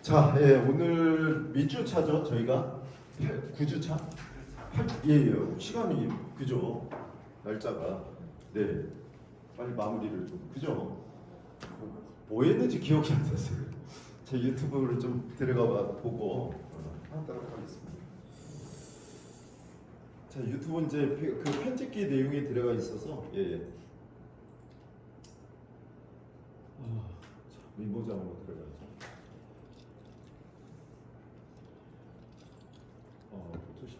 자, 예, 오늘 몇 주차죠? 저희가 9주차? 예, 예, 시간이 그죠? 날짜가 네, 빨리 마무리를 좀 그죠? 뭐 했는지 기억이 안 나세요. 제 유튜브를 좀 들어가 보고 하도록 하겠습니다. 자, 유튜브 이제 그 편집기 내용이 들어가 있어서 예. 자, 메모장으로 들어가야죠. 포토샵.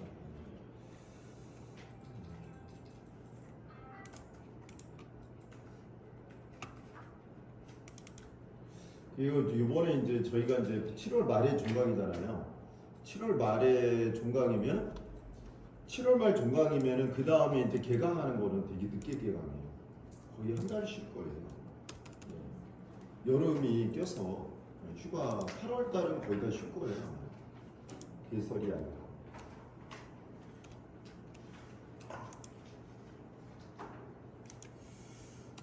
그리고 이번에 이제 저희가 이제 7월 말에 종강이잖아요. 7월 말에 종강이면 7월 말 종강이면은 그 다음에 이제 개강하는 거는 되게 늦게 개강해요. 거의 한 달 쉴 거예요. 네. 여름이 껴서 휴가 8월 달은 거의 다 쉴 거예요. 개설이 아니라.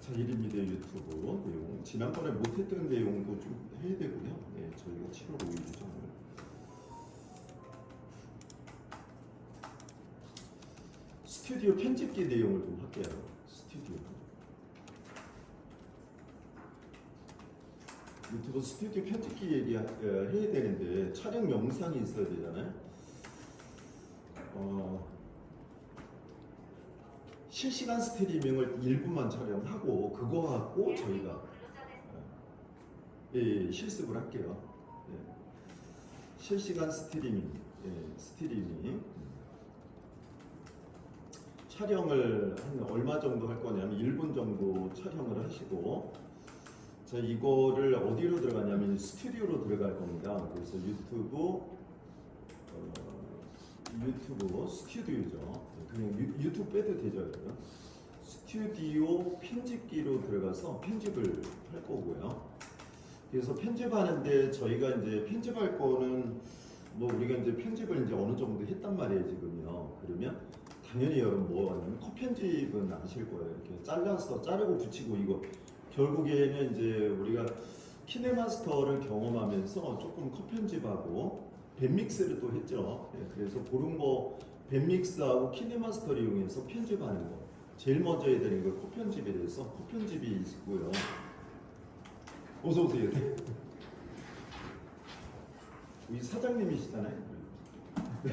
자, 1인미디어 유튜브 내용 지난번에 못했던 내용도 좀 해야 되고요. 네, 저희가 7월 5일이죠. 스튜디오 편집기 내용을 좀 할게요. 스튜디오 유튜브 스튜디오 편집기 얘기해야 되는데 촬영 영상이 있어야 되잖아요. 실시간 스트리밍을 1분만 촬영하고 그거 갖고 저희가 예, 실습을 할게요. 예. 실시간 스트리밍 스트리밍 촬영을 한 얼마 정도 할 거냐면 1분 정도 촬영을 하시고 자, 이거를 어디로 들어가냐면 스튜디오로 들어갈 겁니다. 그래서 유튜브 스튜디오죠. 그냥 유튜브 빼도 되죠. 여러분. 스튜디오 편집기로 들어가서 편집을 할 거고요. 그래서 편집하는데 저희가 이제 편집할 거는 뭐 우리가 이제 편집을 이제 어느 정도 했단 말이에요 지금요. 그러면 당연히 여러분 뭐 하냐면 컷 편집은 아실 거예요. 이렇게 잘라서 자르고 붙이고 이거 결국에는 이제 우리가 키네마스터를 경험하면서 조금 컷 편집하고 밴믹스를 또 했죠. 예, 그래서 그런 거 밴믹스하고 키네마스터를 이용해서 편집하는 거 제일 먼저 해야 되는 거 컷 편집에 대해서 컷 편집이 있고요. 어서 오세요. 우리 사장님이시잖아요. 네.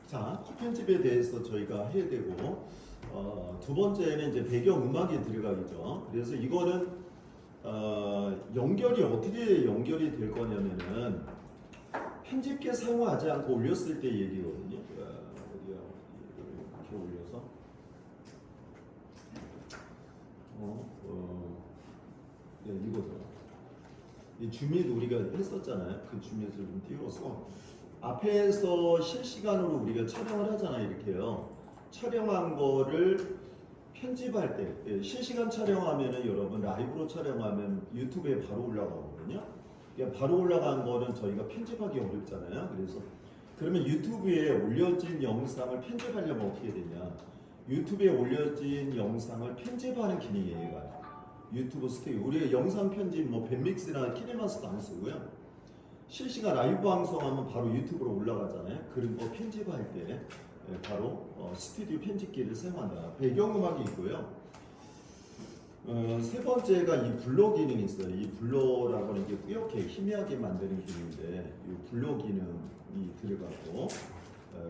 자, 컷 편집에 대해서 저희가 해야 되고 두 번째는 이제 배경 음악이 들어가겠죠. 그래서 이거는 연결이 어떻게 연결이 될 거냐면은 편집기 사용하지 않고 올렸을 때 얘기거든요. 어디야? 이렇게 올려서 네, 이거죠. 이 줌밋 우리가 했었잖아요. 그 줌밋을 좀 띄워서 앞에서 실시간으로 우리가 촬영을 하잖아요. 이렇게요. 촬영한 거를 편집할 때 실시간 촬영하면은 여러분 라이브로 촬영하면 유튜브에 바로 올라가거든요. 그러니까 바로 올라간 거는 저희가 편집하기 어렵잖아요. 그래서 그러면 유튜브에 올려진 영상을 편집하려면 어떻게 되냐? 유튜브에 올려진 영상을 편집하는 기능이에요. 얘가. 유튜브 스테이크 우리가 영상 편집 뭐 밴믹스나 키네마스도 안 쓰고요. 실시간 라이브 방송하면 바로 유튜브로 올라가잖아요. 그런 거 편집할 때 바로 스튜디오 편집기를 사용한다. 배경음악이 있고요. 세 번째가 이 블러 기능이 있어요. 이 블러라고는 이게 뿌옇게 희미하게 만드는 기능인데 이 블러 기능이 들어가고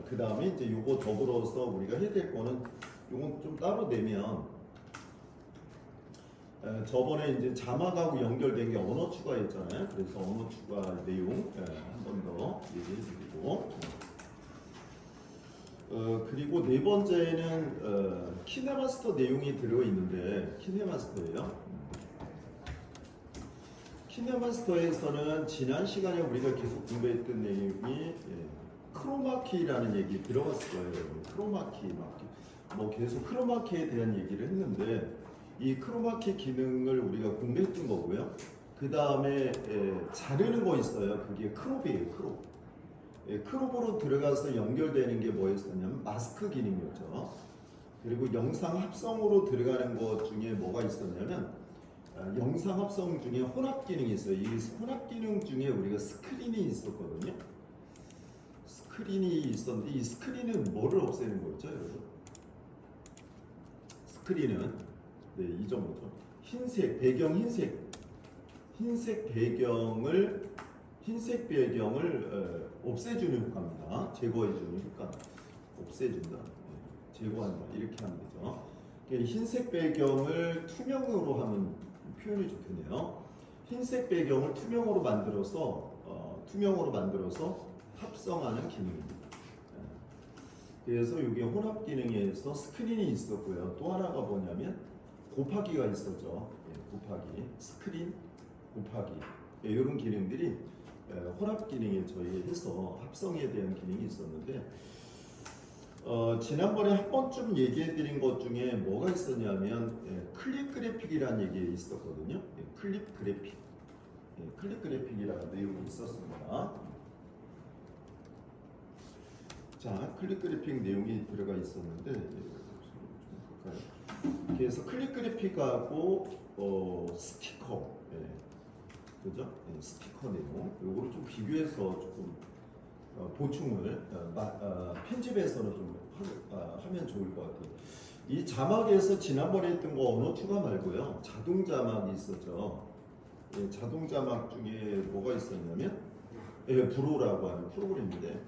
그 다음에 이제 요거 더불어서 우리가 해야 될 거는 요건 좀 따로 내면 저번에 이제 자막하고 연결된 게 언어 추가였잖아요. 그래서 언어 추가 내용 한 번 더 얘기해 드리고 그리고 네 번째는 키네마스터 내용이 들어있는데 키네마스터예요. 키네마스터에서는 지난 시간에 우리가 계속 공부했던 내용이 크로마키라는 얘기 들어봤을 거예요. 여러분. 크로마키 뭐 계속 크로마키에 대한 얘기를 했는데 이 크로마키 기능을 우리가 공부했던 거고요. 그 다음에 자르는 거 있어요. 그게 크롭이에요. 크롭. 크롭으로 들어가서 연결되는 게 뭐였었냐면 마스크 기능이었죠. 그리고 영상 합성으로 들어가는 것 중에 뭐가 있었냐면 영상 합성 중에 혼합 기능이 있어요. 이 혼합 기능 중에 우리가 스크린이 있었거든요. 스크린이 있었는데 이 스크린은 뭐를 없애는 거였죠, 여러분? 스크린은 네, 이 정도죠. 흰색 배경 흰색 배경을 없애주는 효과입니다. 제거해주는 효과. 없애준다. 제거한다. 이렇게 하면 되죠. 흰색 배경을 투명으로 하면 표현이 좋겠네요. 흰색 배경을 투명으로 만들어서 합성하는 기능입니다. 그래서 이게 혼합 기능에서 스크린이 있었고요. 또 하나가 뭐냐면 곱하기가 있었죠. 곱하기, 스크린, 곱하기 이런 기능들이 혼합 기능에 저희 해서 합성에 대한 기능이 있었는데 지난번에 한 번쯤 얘기해드린 것 중에 뭐가 있었냐면 클립 그래픽이라는 얘기 있었거든요. 클립 그래픽이라는 내용이 있었습니다. 자, 클립 그래픽 내용이 들어가 있었는데 그래서 클립 그래픽하고 스티커, 그죠? 스티커 내용 요거를 좀 비교해서 조금 보충을 편집해서는 좀 하면 좋을 것 같아요. 이 자막에서 지난번에 했던 거 언어 추가 말고요, 자동 자막이 있었죠. 자동 자막 중에 뭐가 있었냐면 브로라고 하는 프로그램인데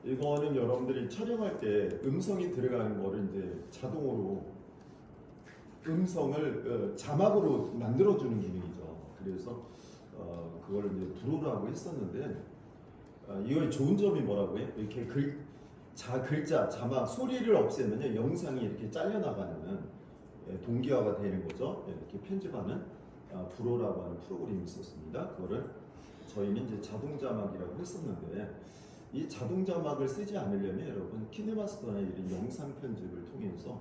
이거는 여러분들이 촬영할 때 음성이 들어가는 거를 이제 자동으로 음성을 자막으로 만들어주는 기능이죠. 그래서 그걸 이제 브로라고 했었는데 이거의 좋은 점이 뭐라고요? 이렇게 글자, 자막, 소리를 없애면요 영상이 이렇게 잘려나가는 동기화가 되는 거죠. 이렇게 편집하는 브로라고 하는 프로그램이 있었습니다. 그거를 저희는 이제 자동 자막이라고 했었는데 이 자동 자막을 쓰지 않으려면 여러분 키네마스터나 이런 영상 편집을 통해서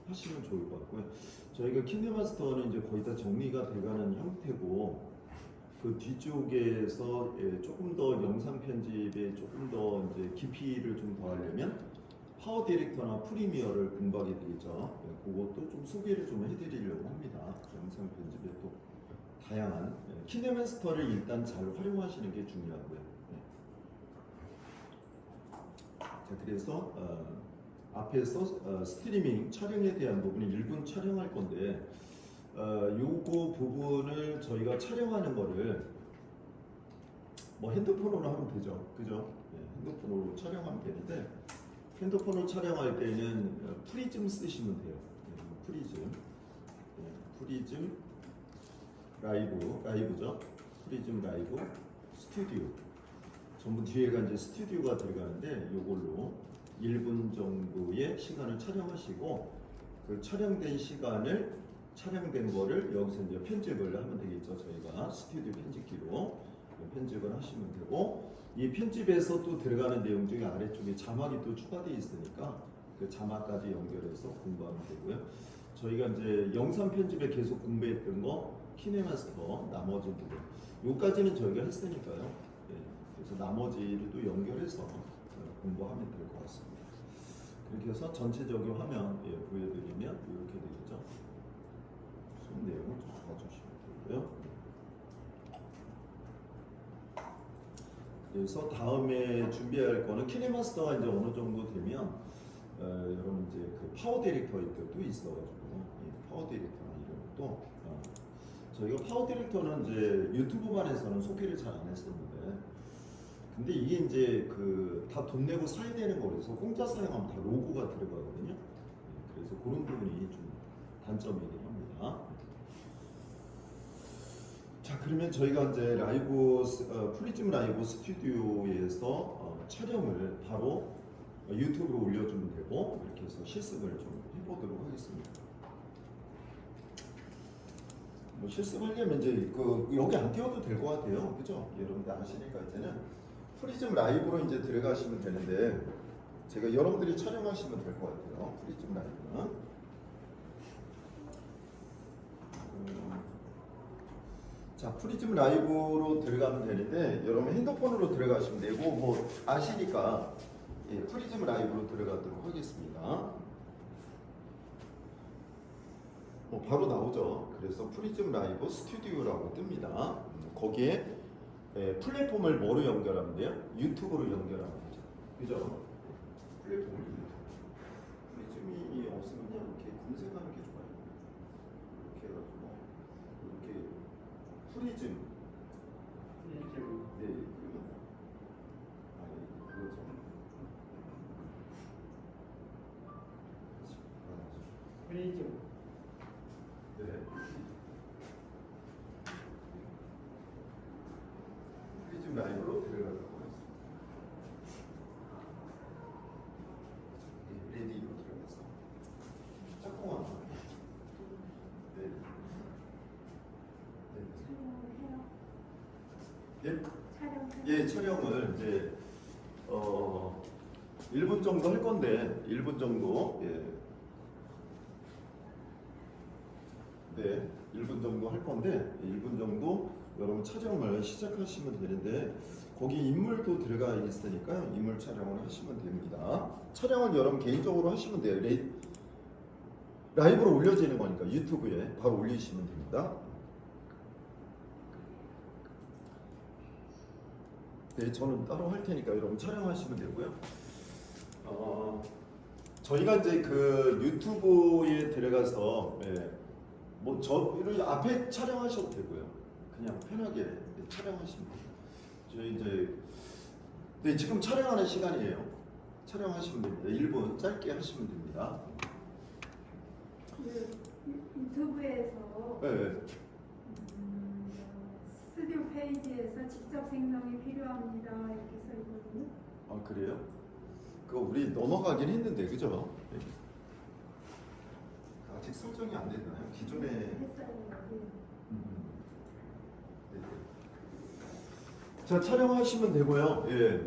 하시면 좋을 것 같고요. 저희가 키네마스터는 이제 거의 다 정리가 돼가는 형태고 그 뒤쪽에서 조금 더 영상 편집에 조금 더 이제 깊이를 좀 더하려면 파워 디렉터나 프리미어를 공부하게 되겠죠. 그것도 좀 소개를 좀 해드리려고 합니다. 영상 편집에 또 다양한 키네마스터를 일단 잘 활용하시는 게 중요하고요. 자, 그래서 앞에서 스트리밍 촬영에 대한 부분이 1분 촬영할 건데 요거 부분을 저희가 촬영하는 거를 뭐 핸드폰으로 하면 되죠, 그죠? 핸드폰으로 촬영하면 되는데 핸드폰으로 촬영할 때는 프리즘 쓰시면 돼요. 프리즘 라이브죠. 프리즘 라이브 스튜디오 전부 뒤에가 이제 스튜디오가 들어가는데 요걸로 1분 정도의 시간을 촬영하시고 그 촬영된 거를 여기서 이제 편집을 하면 되겠죠. 저희가 스튜디오 편집기로 편집을 하시면 되고 이 편집에서 또 들어가는 내용 중에 아래쪽에 자막이 또 추가되어 있으니까 그 자막까지 연결해서 공부하면 되고요. 저희가 이제 영상 편집에 계속 공부했던 거 키네마스터 나머지 부분 요까지는 저희가 했으니까요. 그래서 나머지를 또 연결해서 공부하면 될 것 같습니다. 그렇게 해서 전체적인 화면 보여드리면 이렇게 되겠죠. 무슨 내용을 좀 봐주시면 되고요. 그래서 다음에 준비할 거는 키네마스터가 이제 어느 정도 되면 여러분 이제 그 파워 디렉터도 있어가지고 파워 디렉터나 이런 것도 저희가 파워 디렉터는 이제 유튜브만에서는 소개를 잘 안 했었는데 근데 이게 이제 그 다 돈 내고 사야 되는 거라서 공짜 사용하면 다 로고가 들어가거든요. 그래서 그런 부분이 좀 단점이긴 합니다. 자, 그러면 저희가 이제 프리즘 라이브 스튜디오에서 촬영을 바로 유튜브로 올려주면 되고 이렇게 해서 실습을 좀 해보도록 하겠습니다. 뭐 실습하려면 이제 여기 안 띄워도 될 것 같아요, 그죠? 여러분들 아시니까 이제는 프리즘 라이브로 이제 들어가시면 되는데 제가 여러분들이 촬영하시면 될 것 같아요. 프리즘 라이브는 자, 프리즘 라이브로 들어가면 되는데 여러분 핸드폰으로 들어가시면 되고 뭐 아시니까 프리즘 라이브로 들어가도록 하겠습니다. 바로 나오죠. 그래서 프리즘 라이브 스튜디오라고 뜹니다. 거기에 플랫폼을 뭐로 연결하면 돼요? 유튜브로 연결하면 되죠. 그죠? 플랫폼을 유튜브. 프리즘이 없으면 그냥 이렇게 검색하는 게 좋아요. 이렇게 해가지고 이렇게 프리즘. 네, 그러면 그거죠. 프리즘. 네. 프리즘 라이브로 들어가도록 하겠습니다. 레디로 들어가서 짝꿍아. 네. 네. 예, 촬영을 이제 1분 정도 할 건데 1분 정도 네, 1분 정도 할 건데 1분 정도 여러분 촬영을 시작하시면 되는데 거기 인물도 들어가 있으니까 인물 촬영을 하시면 됩니다. 촬영은 여러분 개인적으로 하시면 돼요. 라이브로 올려지는 거니까 유튜브에 바로 올리시면 됩니다. 네, 저는 따로 할 테니까 여러분 촬영하시면 되고요. 저희가 이제 그 유튜브에 들어가서 뭐 저를 앞에 촬영하셔도 되고요. 그냥 편하게 촬영하시면 돼요. 저희 이제 지금 촬영하는 시간이에요. 촬영하시면 됩니다. 1분 짧게 하시면 됩니다. 그 유튜브에서 네. 스튜디오 페이지에서 직접 생성이 필요합니다 이렇게 써 있거든요. 아 그래요? 그거 우리 넘어가긴 했는데 그죠? 네. 아직 설정이 안 됐나요? 기존에 했어요. 네. 자 촬영하시면 되고요. 예.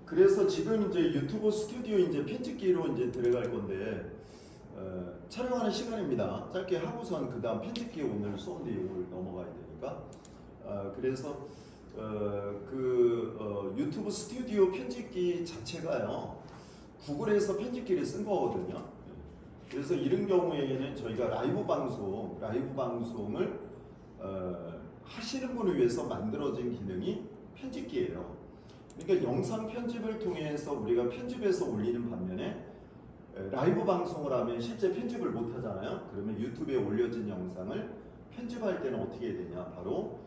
그래서 지금 이제 유튜브 스튜디오 이제 편집기로 이제 들어갈 건데 촬영하는 시간입니다. 짧게 하고선 그 다음 편집기 오늘 수업인데 이걸 넘어가야 되니까 그래서 유튜브 스튜디오 편집기 자체가요 구글에서 편집기를 쓴 거거든요. 그래서 이런 경우에는 저희가 라이브 방송을 하시는 분을 위해서 만들어진 기능이 편집기예요. 그러니까 영상 편집을 통해서 우리가 편집해서 올리는 반면에 라이브 방송을 하면 실제 편집을 못 하잖아요. 그러면 유튜브에 올려진 영상을 편집할 때는 어떻게 해야 되냐? 바로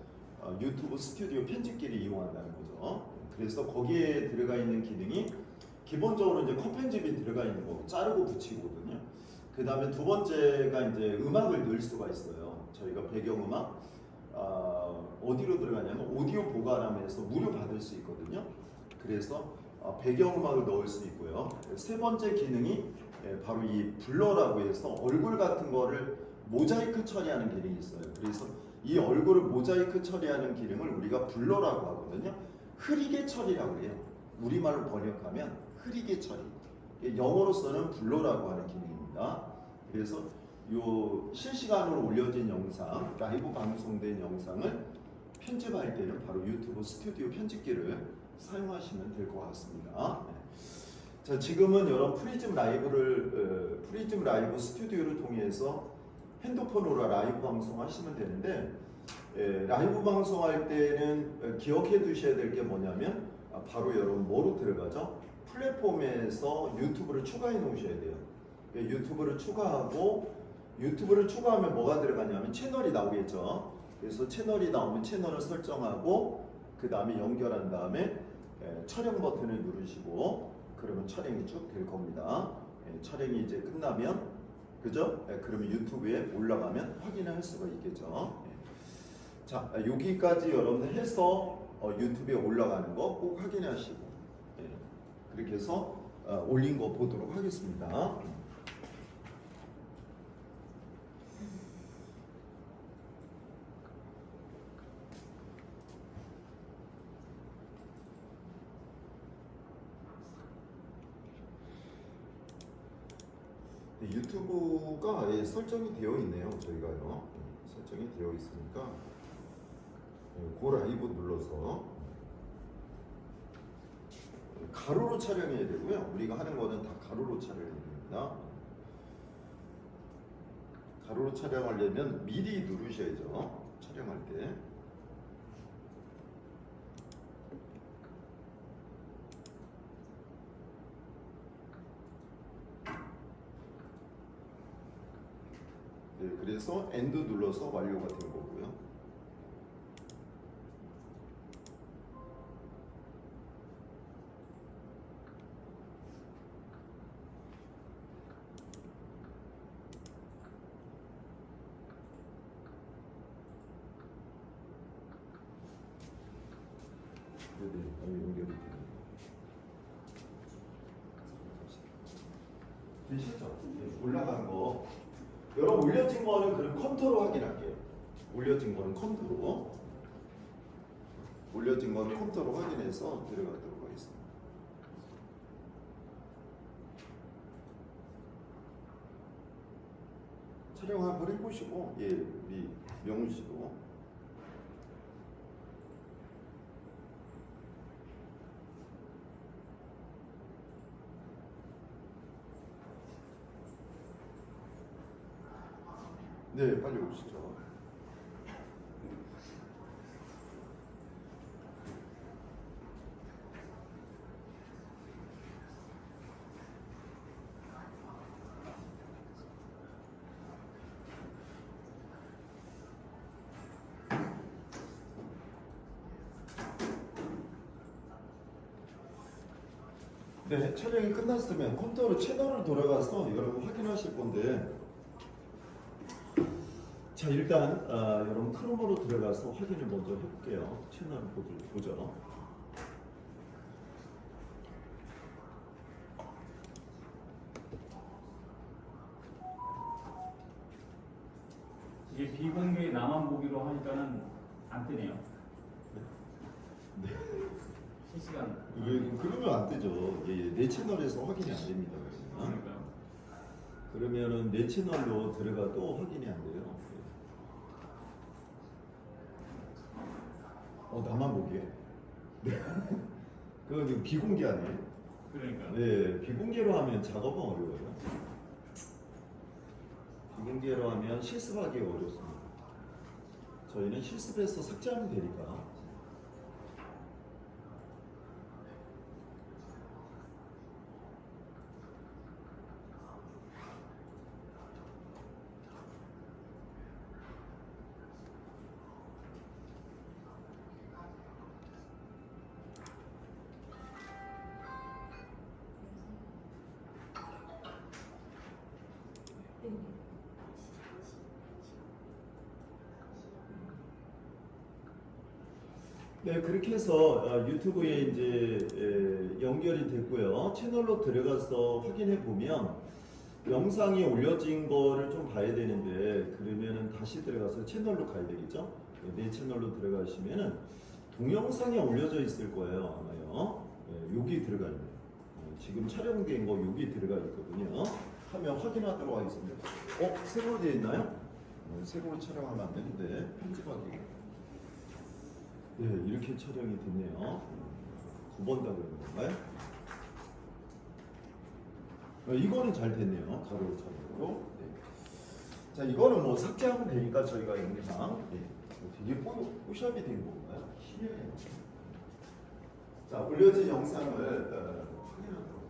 유튜브 스튜디오 편집기를 이용한다는 거죠. 그래서 거기에 들어가 있는 기능이 기본적으로 이제 컷 편집이 들어가 있는 거, 자르고 붙이거든요. 그 다음에 두 번째가 이제 음악을 넣을 수가 있어요. 저희가 배경음악 어디로 들어가냐면 오디오 보관함에서 무료 받을 수 있거든요. 그래서 배경음악을 넣을 수 있고요. 세 번째 기능이 바로 이 블러라고 해서 얼굴 같은 거를 모자이크 처리하는 기능이 있어요. 그래서 이 얼굴을 모자이크 처리하는 기능을 우리가 블러라고 하거든요. 흐리게 처리라고 해요. 우리말로 번역하면 흐리게 처리. 영어로서는 블러라고 하는 기능입니다. 그래서 요 실시간으로 올려진 영상, 라이브 방송된 영상을 편집할 때는 바로 유튜브 스튜디오 편집기를 사용하시면 될 것 같습니다. 자, 지금은 여러분 프리즘 라이브 스튜디오를 통해서 핸드폰으로 라이브 방송하시면 되는데 라이브 방송할 때는 기억해 두셔야 될 게 뭐냐면 바로 여러분 뭐로 들어가죠? 플랫폼에서 유튜브를 추가해 놓으셔야 돼요. 유튜브를 추가하면 뭐가 들어가냐면 채널이 나오겠죠. 그래서 채널이 나오면 채널을 설정하고 그 다음에 연결한 다음에 촬영 버튼을 누르시고 그러면 촬영이 쭉 될 겁니다. 촬영이 이제 끝나면 그죠? 그러면 유튜브에 올라가면 확인할 수가 있겠죠. 자, 여기까지 여러분들 해서 유튜브에 올라가는 거 꼭 확인하시고 그렇게 해서 올린 거 보도록 하겠습니다. 유튜브가 설정이 되어 있네요. 저희가요. 설정이 되어 있으니까 고 라이브 눌러서 가로로 촬영해야 되고요. 우리가 하는 거는 다 가로로 촬영해야 됩니다. 가로로 촬영하려면 미리 누르셔야죠. 촬영할 때. 네, 그래서 엔드 눌러서 완료가 된 거고요. 네네, 연결이 되네요. 되시죠? 네, 올라간 거. 여러분 올려진 거는 그럼 컴퓨터로 확인할게요. 올려진 거는 컴퓨터로. 올려진 거는 컴퓨터로 확인해서 들어가도록 하겠습니다. 촬영 한번 해보시고, 예, 우리 명훈 씨도. 네, 빨리 오시죠. 네, 촬영이 끝났으면 컴퓨터로 채널을 돌아가서 여러분 확인하실 건데, 자 일단 여러분 크롬으로 들어가서 확인을 먼저 해볼게요. 채널을 보죠. 이게 비공개 나만 보기로 하니까는 안 뜨네요. 네. 실시간. 그러면 안 되죠. 예, 내 채널에서 확인이 안 됩니다. 그러니까요. 그러면은 내 채널로 들어가도 확인이 안 돼요. 나만 보게. 네. 그건 지금 비공개하네. 그러니까. 네, 비공개로 하면 작업은 어려워요. 비공개로 하면 실습하기 어렵습니다. 저희는 실습해서 삭제하면 되니까. 네, 그렇게 해서 유튜브에 이제 연결이 됐고요. 채널로 들어가서 확인해 보면 영상이 올려진 거를 좀 봐야 되는데, 그러면은 다시 들어가서 채널로 가야 되겠죠? 내 채널로 들어가시면은 동영상이 올려져 있을 거예요, 아마요. 네, 여기 들어가 있네요. 지금 촬영된 거 여기 들어가 있거든요. 하면 확인하도록 하겠습니다. 새로 되어 있나요? 새로 촬영하면 안 되는데 편집하기. 네, 이렇게 촬영이 됐네요. 9번 다 그런 건가요? 이거는 잘 됐네요. 가로 촬영으로. 네. 자, 이거는 뭐 삭제하면 되니까 저희가 영상. 네. 되게 뽀샵이 된 건가요? 희한해요. 자, 올려진 영상을 확인하도록.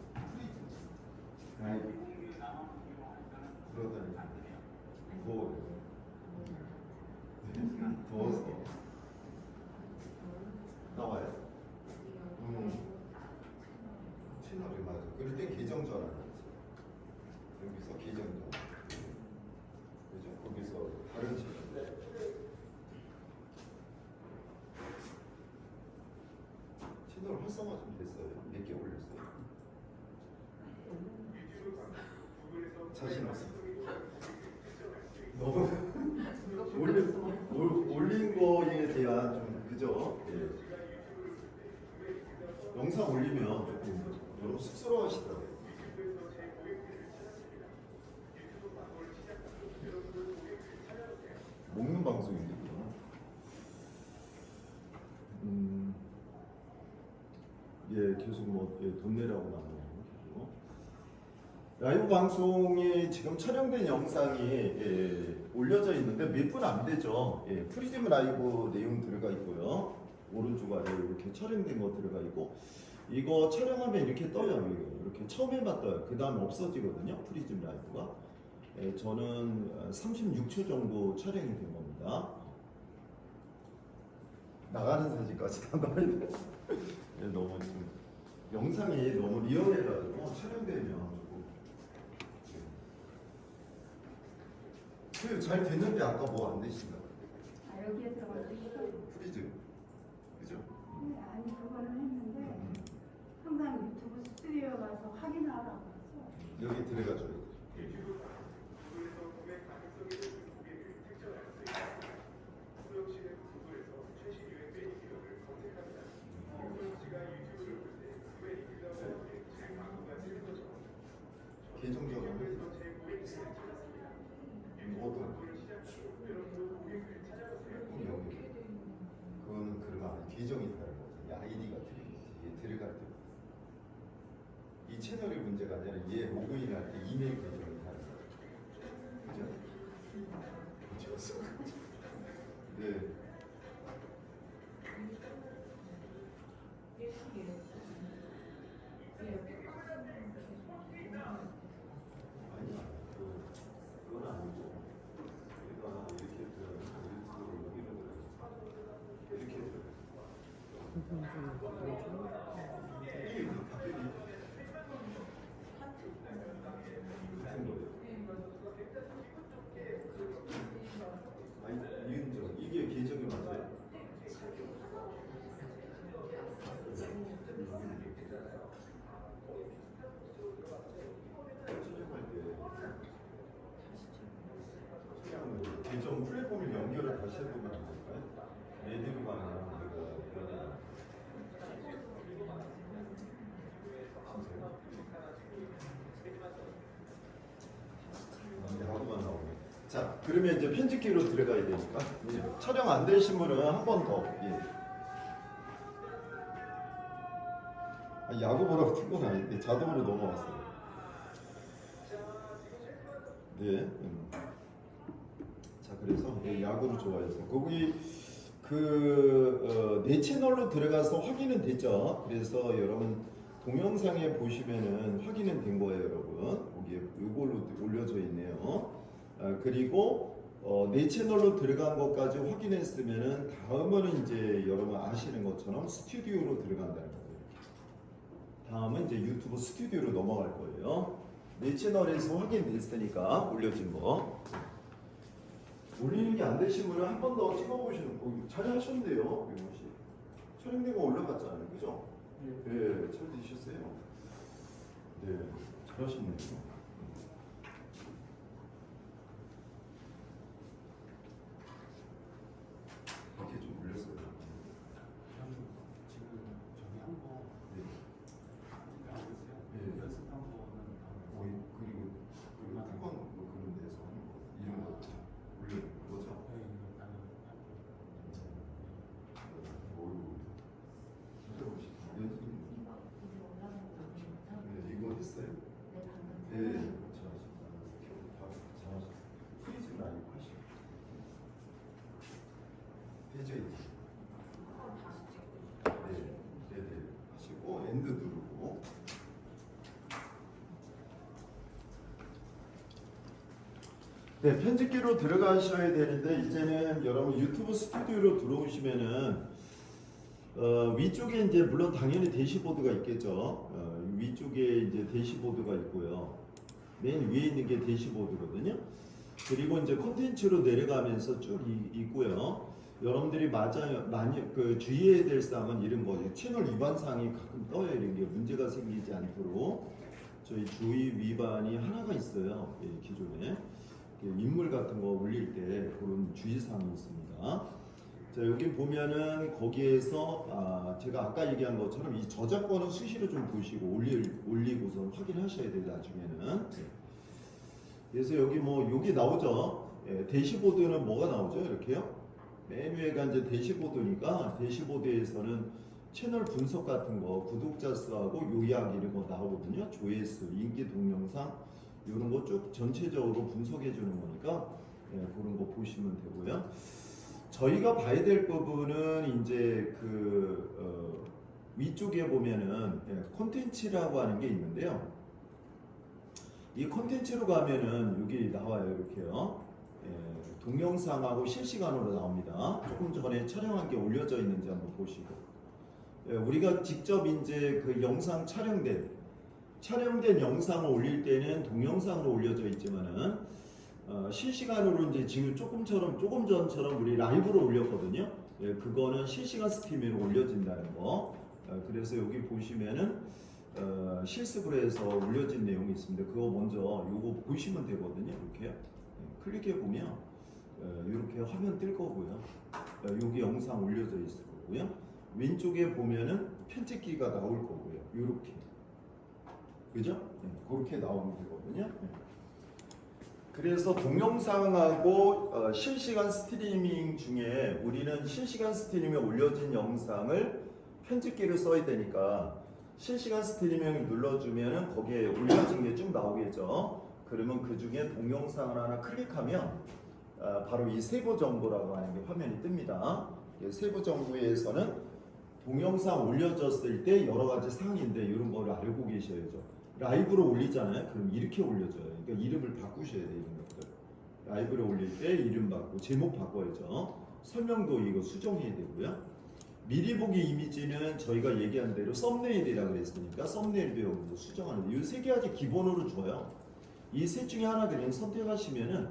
그러다니. 더워서. 나와요. 채널이 맞아. 그럴 때 계정 전환. 여기서 계정 전환. 그죠? 거기서 다른 채널. 채널 활성화 좀 됐어요. 몇 개 올렸어요. 자신 없어. 너무 올린 거에 대한 좀 그죠? 예. 영상 올리면 조금 여러분 쑥스러워하시더라고요. 먹는 방송인데 그거. 예, 계속 뭐 돈 내라고 나오네요. 라이브 방송이 지금 촬영된 영상이 올려져 있는데 몇 분 안 되죠. 프리즘 라이브 내용 들어가 있고요. 오른쪽 아래 이렇게 촬영된 거 들어가 있고 이거 촬영하면 이렇게 떠요. 이렇게 처음에만 떠요. 그 다음 없어지거든요. 프리즘 라이브가. 저는 36초 정도 촬영이 된 겁니다. 나가는 사진까지 다 넣어야 돼. 너무 좀 영상이 너무 리얼해가지고 촬영되면 잘 됐는데 아까 뭐 안 되신다. 아, 여기에 들어가서 있어요. 프리즘 그죠? 네, 아니 그거는 했는데 항상 유튜브 스튜디오 가서 확인하라고 해서 여기 들어가줘야 돼. 계정적으로 그거는 그런 아니 계정이 다른 거지. 아이디가 틀린 거지. 얘 들어갈 때. 이 채널의 문제가 아니라 얘 로그인할 때 이메일 계정이 다른 거지. 그죠? 그죠? 네. 아니야. 그건 아니고. 얘가 이렇게 들어가면 이렇게 들어가. 이게 답변이 같은 거예요. 아니, 이은정 이게 계정이 맞아요? 촬영할 때 계정 플랫폼을 연결을 다시 해보면 안 될까요? 레디로만 야구만 나오네. 자, 그러면 이제 편집기로 들어가야 되니까 촬영 안 되신 분은 한 번 더. 야구 보라고 튼 건 아닌데 자동으로 넘어왔어요. 네. 자, 그래서 야구를 좋아해서 거기 내 채널로 들어가서 확인은 됐죠. 그래서 여러분 동영상에 보시면은 확인은 된 거예요, 여러분. 거기에 이걸로 올려져 있네요. 그리고 내 채널로 들어간 것까지 확인했으면은 다음은 이제 여러분 아시는 것처럼 스튜디오로 들어간다는 거예요. 다음은 이제 유튜브 스튜디오로 넘어갈 거예요. 내 채널에서 확인됐으니까 올려진 거. 올리는 게 안 되신 분은 한 번 더 찍어보시는 거. 잘 하셨는데요, 유모 씨. 촬영된 거 올라갔잖아요, 그죠? 네, 잘 되셨어요. 네, 잘하셨네요. 이렇게 좀 올렸어요. 지금 저기 한거 네. 네. 연습한 거는 그리고 특권 뭐 그런 데서 하는 거 이런 거 올려 거죠? 이거 했어요? 네, 잘하셨다. 프리즈 라이브 하시고 페이지에 네, 하시고 엔드 누르고 네, 편집기로 들어가셔야 되는데 이제는 여러분 유튜브 스튜디오로 들어오시면은 위쪽에 이제 물론 당연히 대시보드가 있겠죠. 위쪽에 이제 대시보드가 있고요. 맨 위에 있는 게 대시보드거든요. 그리고 이제 콘텐츠로 내려가면서 쭉 있고요. 여러분들이 많이 주의해야 될 사항은 이런 거죠. 채널 위반 사항이 가끔 떠요. 이런 게 문제가 생기지 않도록 저희 주의 위반이 하나가 있어요. 기존에 인물 같은 거 올릴 때 그런 주의 사항이 있습니다. 자, 여기 보면은 거기에서 제가 아까 얘기한 것처럼 이 저작권은 수시로 좀 보시고 올리고서 확인하셔야 돼요, 나중에는. 그래서 여기 여기 나오죠. 대시보드는 뭐가 나오죠? 이렇게요. 맨 위에가 이제 대시보드니까 대시보드에서는 채널 분석 같은 거, 구독자 수하고 요약 이런 거 나오거든요. 조회수, 인기 동영상 이런 거 쭉 전체적으로 분석해 주는 거니까 그런 거 보시면 되고요. 저희가 봐야 될 부분은 이제 위쪽에 보면은 콘텐츠라고 하는 게 있는데요. 이 콘텐츠로 가면은 여기 나와요. 이렇게요. 동영상하고 실시간으로 나옵니다. 조금 전에 촬영한 게 올려져 있는지 한번 보시고, 우리가 직접 이제 그 영상 촬영된 영상을 올릴 때는 동영상으로 올려져 있지만은 실시간으로 이제 지금 조금 전처럼 우리 라이브로 올렸거든요. 그거는 실시간 스트리밍으로 올려진다는 거. 그래서 여기 보시면은 실습을 해서 올려진 내용이 있습니다. 그거 먼저 요거 보시면 되거든요. 이렇게 클릭해 보면 이렇게 화면 뜰 거고요. 여기 영상 올려져 있을 거고요. 왼쪽에 보면은 편집기가 나올 거고요. 이렇게, 그죠? 그렇게 나오면 되거든요. 그래서 동영상하고 실시간 스트리밍 중에 우리는 실시간 스트리밍에 올려진 영상을 편집기를 써야 되니까 실시간 스트리밍을 눌러주면은 거기에 올려진 게 쭉 나오겠죠. 그러면 그 중에 동영상을 하나 클릭하면 바로 이 세부 정보라고 하는 게 화면이 뜹니다. 세부 정보에서는 동영상 올려졌을 때 여러 가지 사항인데 이런 거를 알고 계셔야죠. 라이브로 올리잖아요. 그럼 이렇게 올려줘요. 그러니까 이름을 바꾸셔야 돼요. 이런 것들. 라이브로 올릴 때 이름 바꾸고 제목 바꿔야죠. 설명도 이거 수정해야 되고요. 미리 보기 이미지는 저희가 얘기한 대로 썸네일이라고 그랬으니까 썸네일도 여기서 수정하는 이 세 가지 기본으로 줘요. 이 셋 중에 하나 그냥 선택하시면은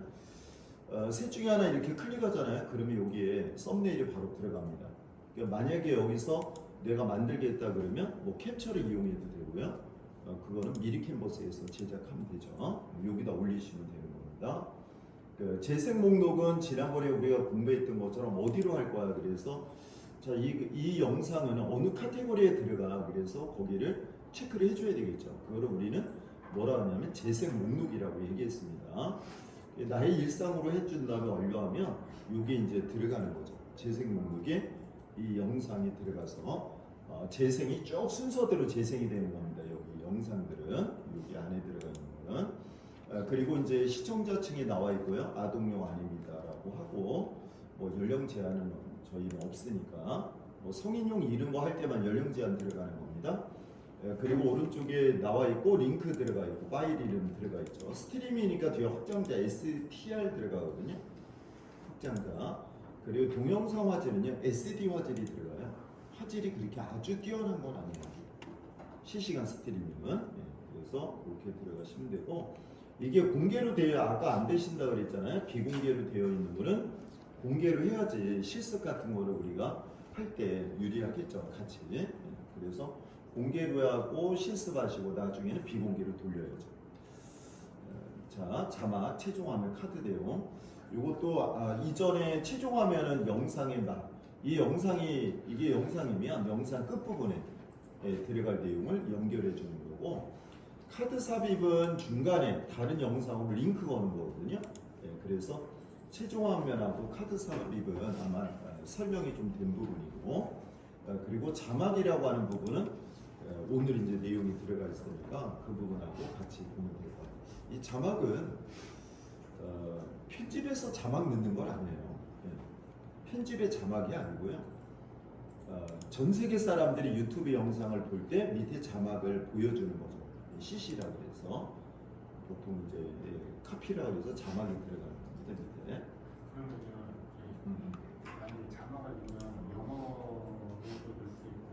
셋 중에 하나 이렇게 클릭하잖아요. 그러면 여기에 썸네일이 바로 들어갑니다. 그러니까 만약에 여기서 내가 만들겠다 그러면 뭐 캡처를 이용해도 되고요. 그거는 미리 캔버스에서 제작하면 되죠. 여기다 올리시면 되는 겁니다. 그 재생 목록은 지난번에 우리가 공부했던 것처럼 어디로 할 거야? 그래서 자, 이 영상은 어느 카테고리에 들어가? 그래서 거기를 체크를 해줘야 되겠죠. 그거를 우리는 뭐라 하냐면 재생 목록이라고 얘기했습니다. 나의 일상으로 해준 다음에 완료하면 이게 이제 들어가는 거죠. 재생 목록에 이 영상이 들어가서 재생이 쭉 순서대로 재생이 되는 겁니다. 여기 영상들은 여기 안에 들어가 있는 거는 그리고 이제 시청자층이 나와 있고요. 아동용 아닙니다라고 하고 뭐 연령 제한은 저희는 없으니까 뭐 성인용 이런 거 할 때만 연령 제한 들어가는 겁니다. 그리고 오른쪽에 나와 있고 링크 들어가 있고 파일 이름 들어가 있죠. 스트리밍이니까 뒤에 확장자 STR 들어가거든요. 확장자. 그리고 동영상 화질은요 SD 화질이 들어가요. 화질이 그렇게 아주 뛰어난 건 아니에요. 실시간 스트리밍은. 그래서 이렇게 들어가시면 되고 이게 공개로 되어 아까 안 되신다 그랬잖아요. 비공개로 되어 있는 거는 공개로 해야지 실습 같은 거를 우리가 할 때 유리하겠죠. 같이. 그래서 공개로 하고 실습하시고 나중에는 비공개로 돌려야죠. 자, 자막, 최종화면, 카드 내용. 이것도 이전에 최종화면은 영상의 맛. 이게 영상이면 영상 끝부분에 들어갈 내용을 연결해 주는 거고 카드 삽입은 중간에 다른 영상으로 링크 거는 거거든요. 그래서 최종화면하고 카드 삽입은 아마 설명이 좀 된 부분이고 그리고 자막이라고 하는 부분은 오늘 이제 내용이 들어가 있으니까 그 부분하고 같이 보면 될 것 같아요. 이 자막은 편집에서 자막 넣는 건 아니에요. 편집의 자막이 아니고요. 전 세계 사람들이 유튜브 영상을 볼 때 밑에 자막을 보여주는 거죠. CC라고 해서 보통 이제 카피라고 해서 자막이 들어가는 겁니다. 밑에. 그러면 만약에 자막을 넣으면 영어로도 넣을 수 있고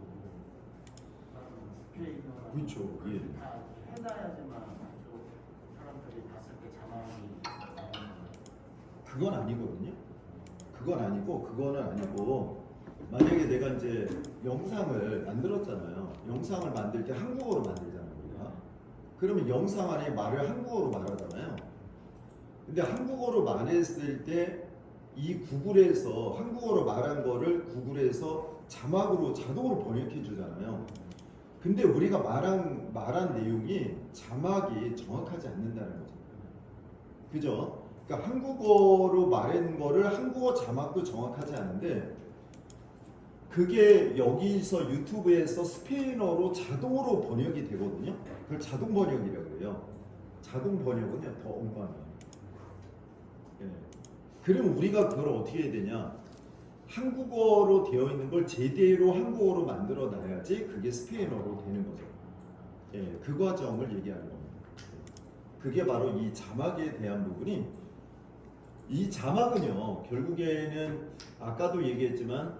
스페인어나 그렇죠. 예. 다 해놔야지만 또 사람들이 봤을 때 자막이 나오는 거예요. 그건 아니거든요. 그거는 아니고 만약에 내가 이제 영상을 만들었잖아요. 영상을 만들 때 한국어로 만들잖아요. 우리가. 그러면 영상 안에 말을 한국어로 말하잖아요. 근데 한국어로 말했을 때 이 구글에서 한국어로 말한 거를 구글에서 자막으로 자동으로 번역해 주잖아요. 근데 우리가 말한 내용이 자막이 정확하지 않는다는 거죠. 그죠? 그러니까 한국어로 말한 거를 한국어 자막도 정확하지 않은데 그게 여기서 유튜브에서 스페인어로 자동으로 번역이 되거든요. 그걸 자동 번역이라고 해요. 자동 번역은요 더 엉망이에요. 예. 그럼 우리가 그걸 어떻게 해야 되냐? 한국어로 되어 있는 걸 제대로 한국어로 만들어 놔야지 그게 스페인어로 되는 거죠. 예, 그 과정을 얘기하는 겁니다. 그게 바로 이 자막에 대한 부분이, 이 자막은요 결국에는 아까도 얘기했지만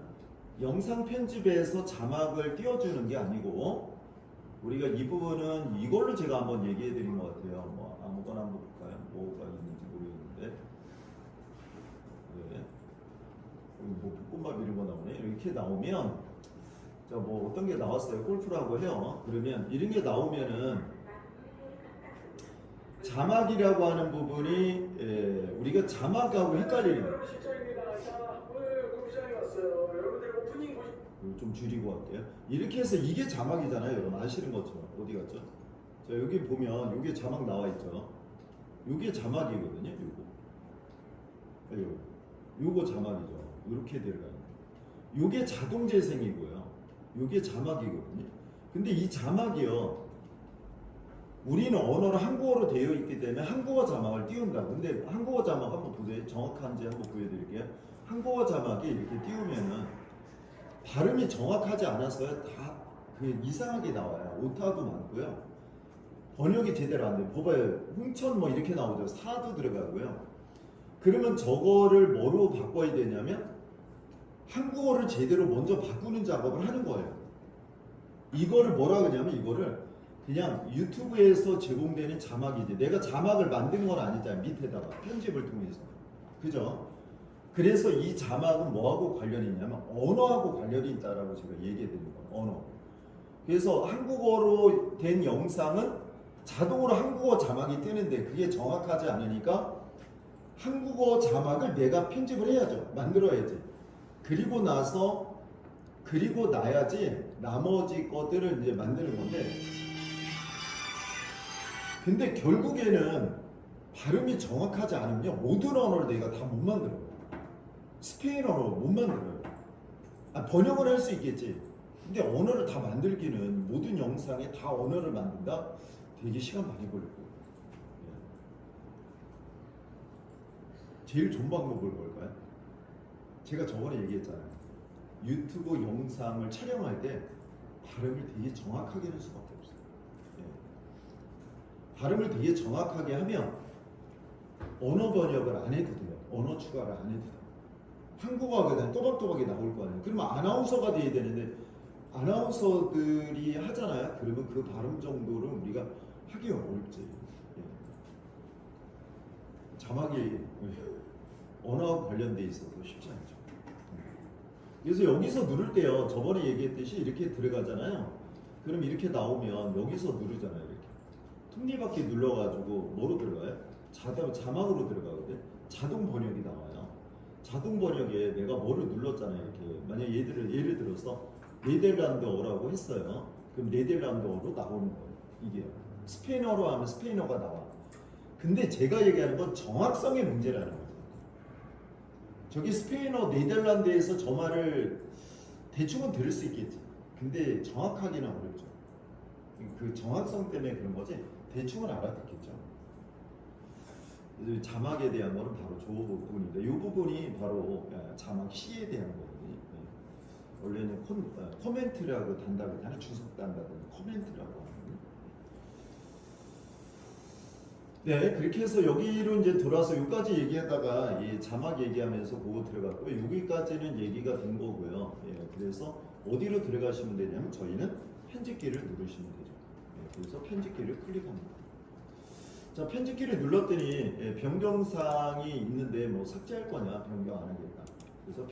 영상 편집에서 자막을 띄워주는 게 아니고, 우리가 이 부분은 이걸로 제가 한번 얘기해 드린 것 같아요. 뭐 아무거나 한번 볼까요? 뭐가 있는지 모르겠는데, 네. 뭐 볶음밥 이런 거 나오네. 이렇게 나오면, 자 뭐 어떤 게 나왔어요? 골프라고 해요. 그러면 이런 게 나오면은 자막이라고 하는 부분이, 우리가 자막하고 헷갈리는 거예요. 좀 줄이고 할게요. 이렇게 해서 이게 자막이잖아요. 여러분 아시는 것처럼. 어디 갔죠? 자 여기 보면 이게 자막 나와 있죠. 이게 자막이거든요. 요거 자막이죠. 이렇게 들어가요. 요게 자동 재생이고요. 요게 자막이거든요. 근데 이 자막이요, 우리는 언어로 한국어로 되어 있기 때문에 한국어 자막을 띄운다. 근데 한국어 자막 한번 보세요. 정확한지 한번 보여드릴게요. 한국어 자막이 이렇게 띄우면은 발음이 정확하지 않았어요. 다 그 이상하게 나와요. 오타도 많고요. 번역이 제대로 안 돼요. 봐봐요. 흥천 뭐 이렇게 나오죠. 사도 들어가고요. 그러면 저거를 뭐로 바꿔야 되냐면 한국어를 제대로 먼저 바꾸는 작업을 하는 거예요. 이거를 뭐라 그러냐면, 이거를 그냥 유튜브에서 제공되는 자막이지, 내가 자막을 만든 건 아니잖아요. 밑에다가 편집을 통해서. 그죠? 그래서 이 자막은 뭐하고 관련이 있냐면 언어하고 관련이 있다라고 제가 얘기해 드린 거예요. 언어. 그래서 한국어로 된 영상은 자동으로 한국어 자막이 뜨는데 그게 정확하지 않으니까 한국어 자막을 내가 편집을 해야죠. 만들어야지. 그리고 나야지 나머지 것들을 이제 만드는 건데, 근데 결국에는 발음이 정확하지 않으면 모든 언어를 내가 다 못 만들어요. 스페인어로 못 만들어요. 번역을 할 수 있겠지. 근데 언어를 다 만들기는, 모든 영상에 다 언어를 만든다? 되게 시간 많이 걸리고. 제일 좋은 방법은 뭘까요? 제가 저번에 얘기했잖아요. 유튜브 영상을 촬영할 때 발음을 되게 정확하게 할 수밖에 없어요. 발음을 되게 정확하게 하면 언어 번역을 안 해도 돼요. 언어 추가를 안 해도 돼요. 한국어가 그냥 또박또박이 나올 거 아니에요. 그러면 아나운서가 돼야 되는데, 아나운서들이 하잖아요. 그러면 그 발음 정도를 우리가 하기 어렵지. 자막이 언어와 관련돼 있어서 쉽지 않죠. 그래서 여기서 누를 때요, 저번에 얘기했듯이 이렇게 들어가잖아요. 그럼 이렇게 나오면 여기서 누르잖아요. 이렇게 톱니바퀴 눌러가지고 뭐로 들어가요? 자막으로 들어가거든. 자동 번역이 나와요. 자동 번역에 내가 뭐를 눌렀잖아요. 이렇게 만약 예를 들어서 네덜란드어라고 했어요. 그럼 네덜란드어로 나오는 거예요. 이게 스페인어로 하면 스페인어가 나와. 근데 제가 얘기하는 건 정확성의 문제라는 거죠. 저기 스페인어 네덜란드에서 저 말을 대충은 들을 수 있겠지. 근데 정확하기는 어렵죠. 그 정확성 때문에 그런 거지 대충은 알아듣겠죠. 그래서 자막에 대한 거는 바로 저 부분인데, 이 부분이 바로 자막 시에 대한 거거든요. 원래는 코멘트라고 단다고 하잖아요. 주석 단다든지 코멘트라고 하는. 네, 그렇게 해서 여기로 이제 돌아서 여기까지 얘기하다가 이 자막 얘기하면서 그거 들어갔고, 여기까지는 얘기가 된 거고요. 그래서 어디로 들어가시면 되냐면 저희는 편집키를 누르시면 되죠. 그래서 편집키를 클릭합니다. 자, 편집키를 눌렀더니 변경사항이 있는데 뭐 삭제할 거냐, 변경 안 하겠다. 그래서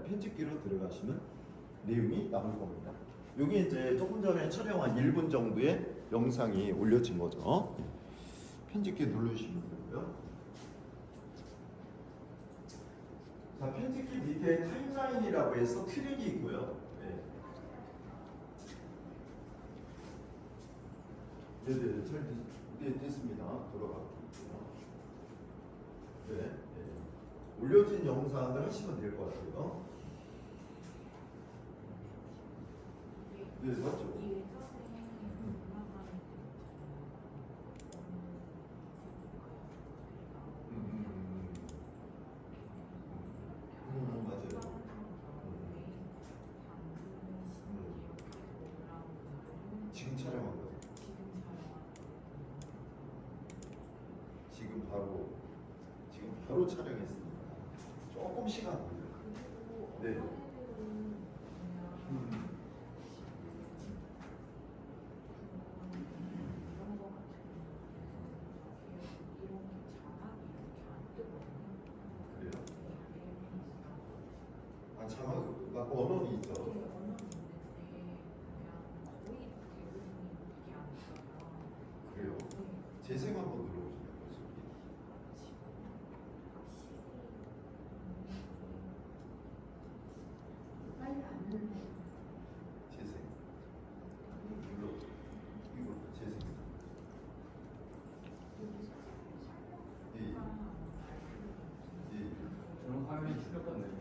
편집키로 들어가시면 내용이 나올 겁니다. 여기 이제 조금 전에 촬영한 1분 정도의 영상이 올려진 거죠. 편집키 누르시면 되고요. 자, 편집키 밑에 타임라인이라고 해서 트랙이 있고요. 네, 됐습니다. 돌아가고 있고요. 올려진 영상을 하시면 될 것 같아요. 네, 맞죠? 맞아요. 지금 촬영한 거죠. 지금 바로 촬영했습니다. 조금 시간 걸려요. 네. 그래요? 아, 자막 언어는 있죠. 그래요? 재생 한번 눌러보시면 빨리 안 눌러. 재생. 눌러. 이거 재생. 예, 예. 저는 화면이 출력받네요.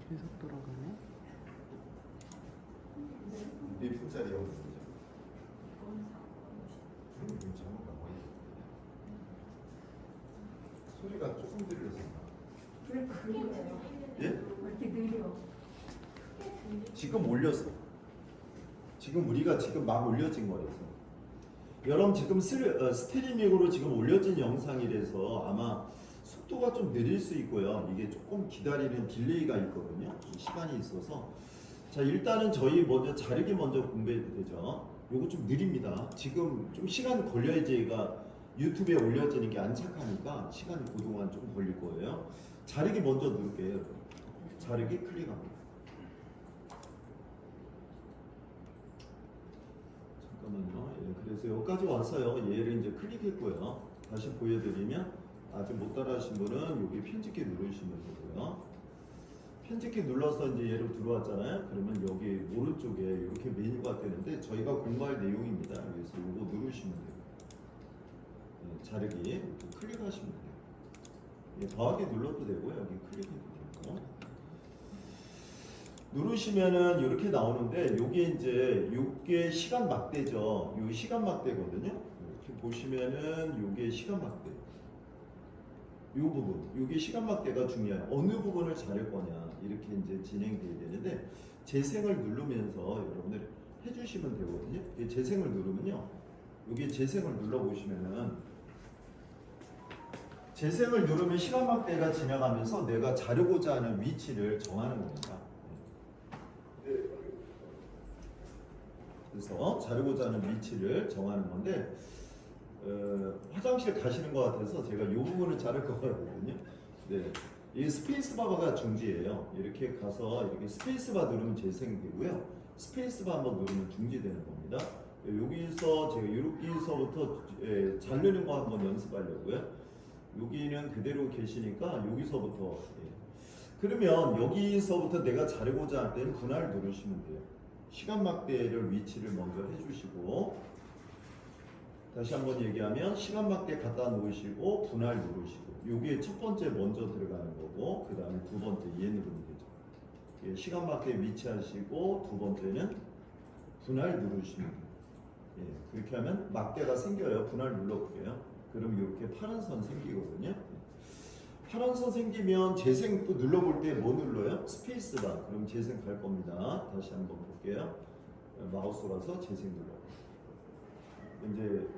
계속 돌아가네. 몇 분짜리 영상이죠? 잘못 나와 소리가 조금 들려서. 왜 그래요? 예? 왜 이렇게 느려? 지금 올려서. 지금 우리가 지금 막 올려진 거라서. 여러분 지금 스트리밍으로 지금 올려진 영상이라서 아마 속도가 좀 느릴 수 있고요. 이게 조금 기다리는 딜레이가 있거든요. 좀 시간이 있어서. 자, 일단은 저희 먼저 자르기 먼저 공부해도 되죠. 요거 좀 느립니다. 지금 좀 시간 걸려야지 얘가 유튜브에 올려지는 게 안 착하니까 시간이 그동안 좀 걸릴 거예요. 자르기 먼저 누를게요. 자르기 클릭합니다. 잠깐만요. 예, 그래서 여기까지 와서요. 얘를 이제 클릭했고요. 다시 보여드리면 아직 못 따라하신 분은 여기 편집키 누르시면 되고요. 편집키 눌러서 이제 얘로 들어왔잖아요. 그러면 여기 오른쪽에 이렇게 메뉴가 뜨는데 저희가 공부할 내용입니다. 그래서 이거 누르시면 돼요. 예, 자르기 이렇게 클릭하시면 돼요. 예, 더하기 눌러도 되고요. 여기 클릭해도 되고. 누르시면은 이렇게 나오는데 요게 이제 요게 시간 막대죠. 요 시간 막대거든요. 이렇게 보시면은 요게 시간 막대. 요 부분, 요게 시간 막대가 중요해요. 어느 부분을 자를 거냐 이렇게 이제 진행돼야 되는데 재생을 누르면서 여러분들 해주시면 되거든요. 이 재생을 누르면요, 여기 재생을 눌러 보시면은 재생을 누르면 시간 막대가 지나가면서 내가 자르고자 하는 위치를 정하는 겁니다. 그래서 자르고자 하는 위치를 정하는 건데. 화장실 가시는 것 같아서 제가 이 부분을 자를 것 같거든요. 네, 이 스페이스바가 중지예요. 이렇게 가서 이렇게 스페이스바 누르면 재생되고요. 스페이스바 한번 누르면 중지되는 겁니다. 여기서 제가 여기서부터 자르는 거 한번 연습하려고요. 여기는 그대로 계시니까 여기서부터 그러면 여기서부터 내가 자르고자 할 때는 분할 누르시면 돼요. 시간 막대를 위치를 먼저 해주시고. 다시 한번 얘기하면 시간 막대 갖다 놓으시고 분할 누르시고 여기에 첫 번째 먼저 들어가는 거고 그 다음에 두 번째 얘 누르면 되죠. 예, 시간 막대 위치하시고 두 번째는 분할 누르시면 돼요. 예, 그렇게 하면 막대가 생겨요. 분할 눌러볼게요. 그럼 이렇게 파란 선 생기거든요. 파란 선 생기면 재생 또 눌러볼 때 뭐 눌러요? 스페이스바. 그럼 재생 갈 겁니다. 다시 한번 볼게요. 마우스 가서 재생 눌러. 이제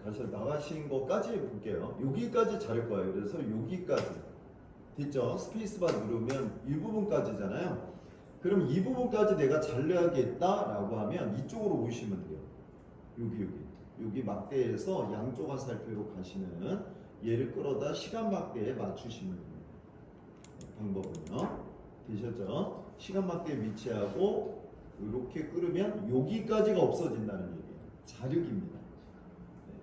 가서 나가신 것까지 볼게요. 여기까지 자를 거예요. 그래서 여기까지 됐죠? 스페이스바 누르면 이 부분까지잖아요. 그럼 이 부분까지 내가 잘라야겠다라고 하면 이쪽으로 오시면 돼요. 여기 막대에서 양쪽 화살표로 가시는 얘를 끌어다 시간 막대에 맞추시면 됩니다. 방법은요. 되셨죠? 시간 막대 위치하고 이렇게 끌으면 여기까지가 없어진다는 얘기예요. 자르기입니다. 네.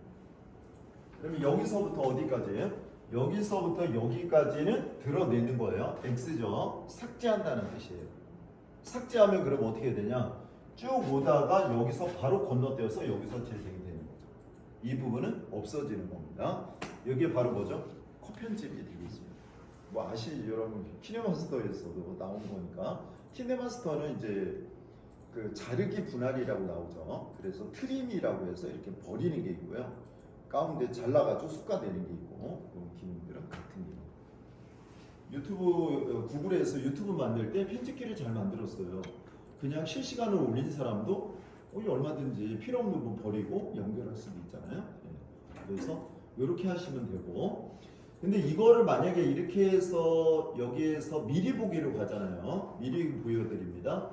그러면 여기서부터 어디까지예요? 여기서부터 여기까지는 드러내는 거예요. X죠. 삭제한다는 뜻이에요. 삭제하면 그럼 어떻게 되냐? 쭉 오다가 여기서 바로 건너뛰어서 여기서 재생이 되는 거죠. 이 부분은 없어지는 겁니다. 여기에 바로 뭐죠? 코편집이 되고 있습니다. 뭐 여러분 키네마스터에서도 나온 거니까 키네마스터는 이제 그 자르기 분할이라고 나오죠. 그래서 트림이라고 해서 이렇게 버리는 게 있고요. 가운데 잘라가지고 솎아내는 게 있고 그런 기능들은 같은 기능. 구글에서 유튜브 만들 때 편집기를 잘 만들었어요. 그냥 실시간으로 올린 사람도 얼마든지 필요 없는 거 버리고 연결할 수도 있잖아요. 그래서 이렇게 하시면 되고, 근데 이거를 만약에 이렇게 해서 여기에서 미리 보기로 가잖아요. 미리 보여드립니다.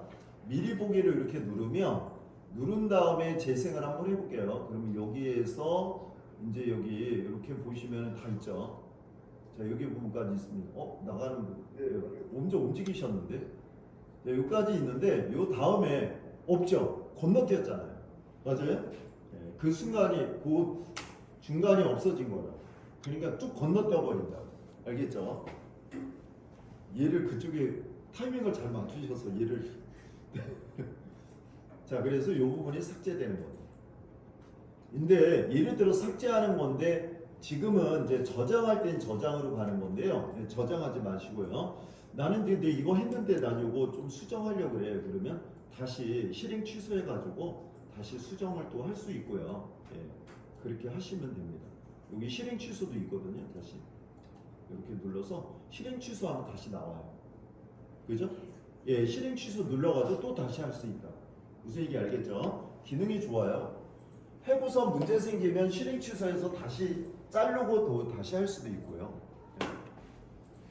미리 보기를 이렇게 누른 다음에 재생을 한번 해볼게요. 그러면 여기에서 이제 여기 이렇게 보시면 다 있죠. 자, 여기 부분까지 있습니다. 나가는 먼저 움직이셨는데, 네, 여기까지 있는데 요 다음에 없죠. 건너뛰었잖아요. 맞아요? 네, 그 순간이 그 중간이 없어진 거라. 그러니까 쭉 건너뛰어 버린다. 알겠죠? 얘를 그쪽에 타이밍을 잘 맞추셔서 얘를 자, 그래서 이 부분이 삭제되는 거예요. 근데 예를 들어 삭제하는 건데 지금은 이제 저장할 땐 저장으로 가는 건데요. 네, 저장하지 마시고요. 나는 근데 이거 했는데 난 이거 좀 수정하려고 그래. 그러면 다시 실행 취소해가지고 다시 수정을 또 할 수 있고요. 예, 그렇게 하시면 됩니다. 여기 실행 취소도 있거든요. 다시 이렇게 눌러서 실행 취소하면 다시 나와요. 그죠? 예, 실행 취소 눌러가지고 또 다시 할 수 있다. 무슨 얘기 알겠죠? 기능이 좋아요. 해고서 문제 생기면 실행 취소해서 다시 자르고 또 다시 할 수도 있고요.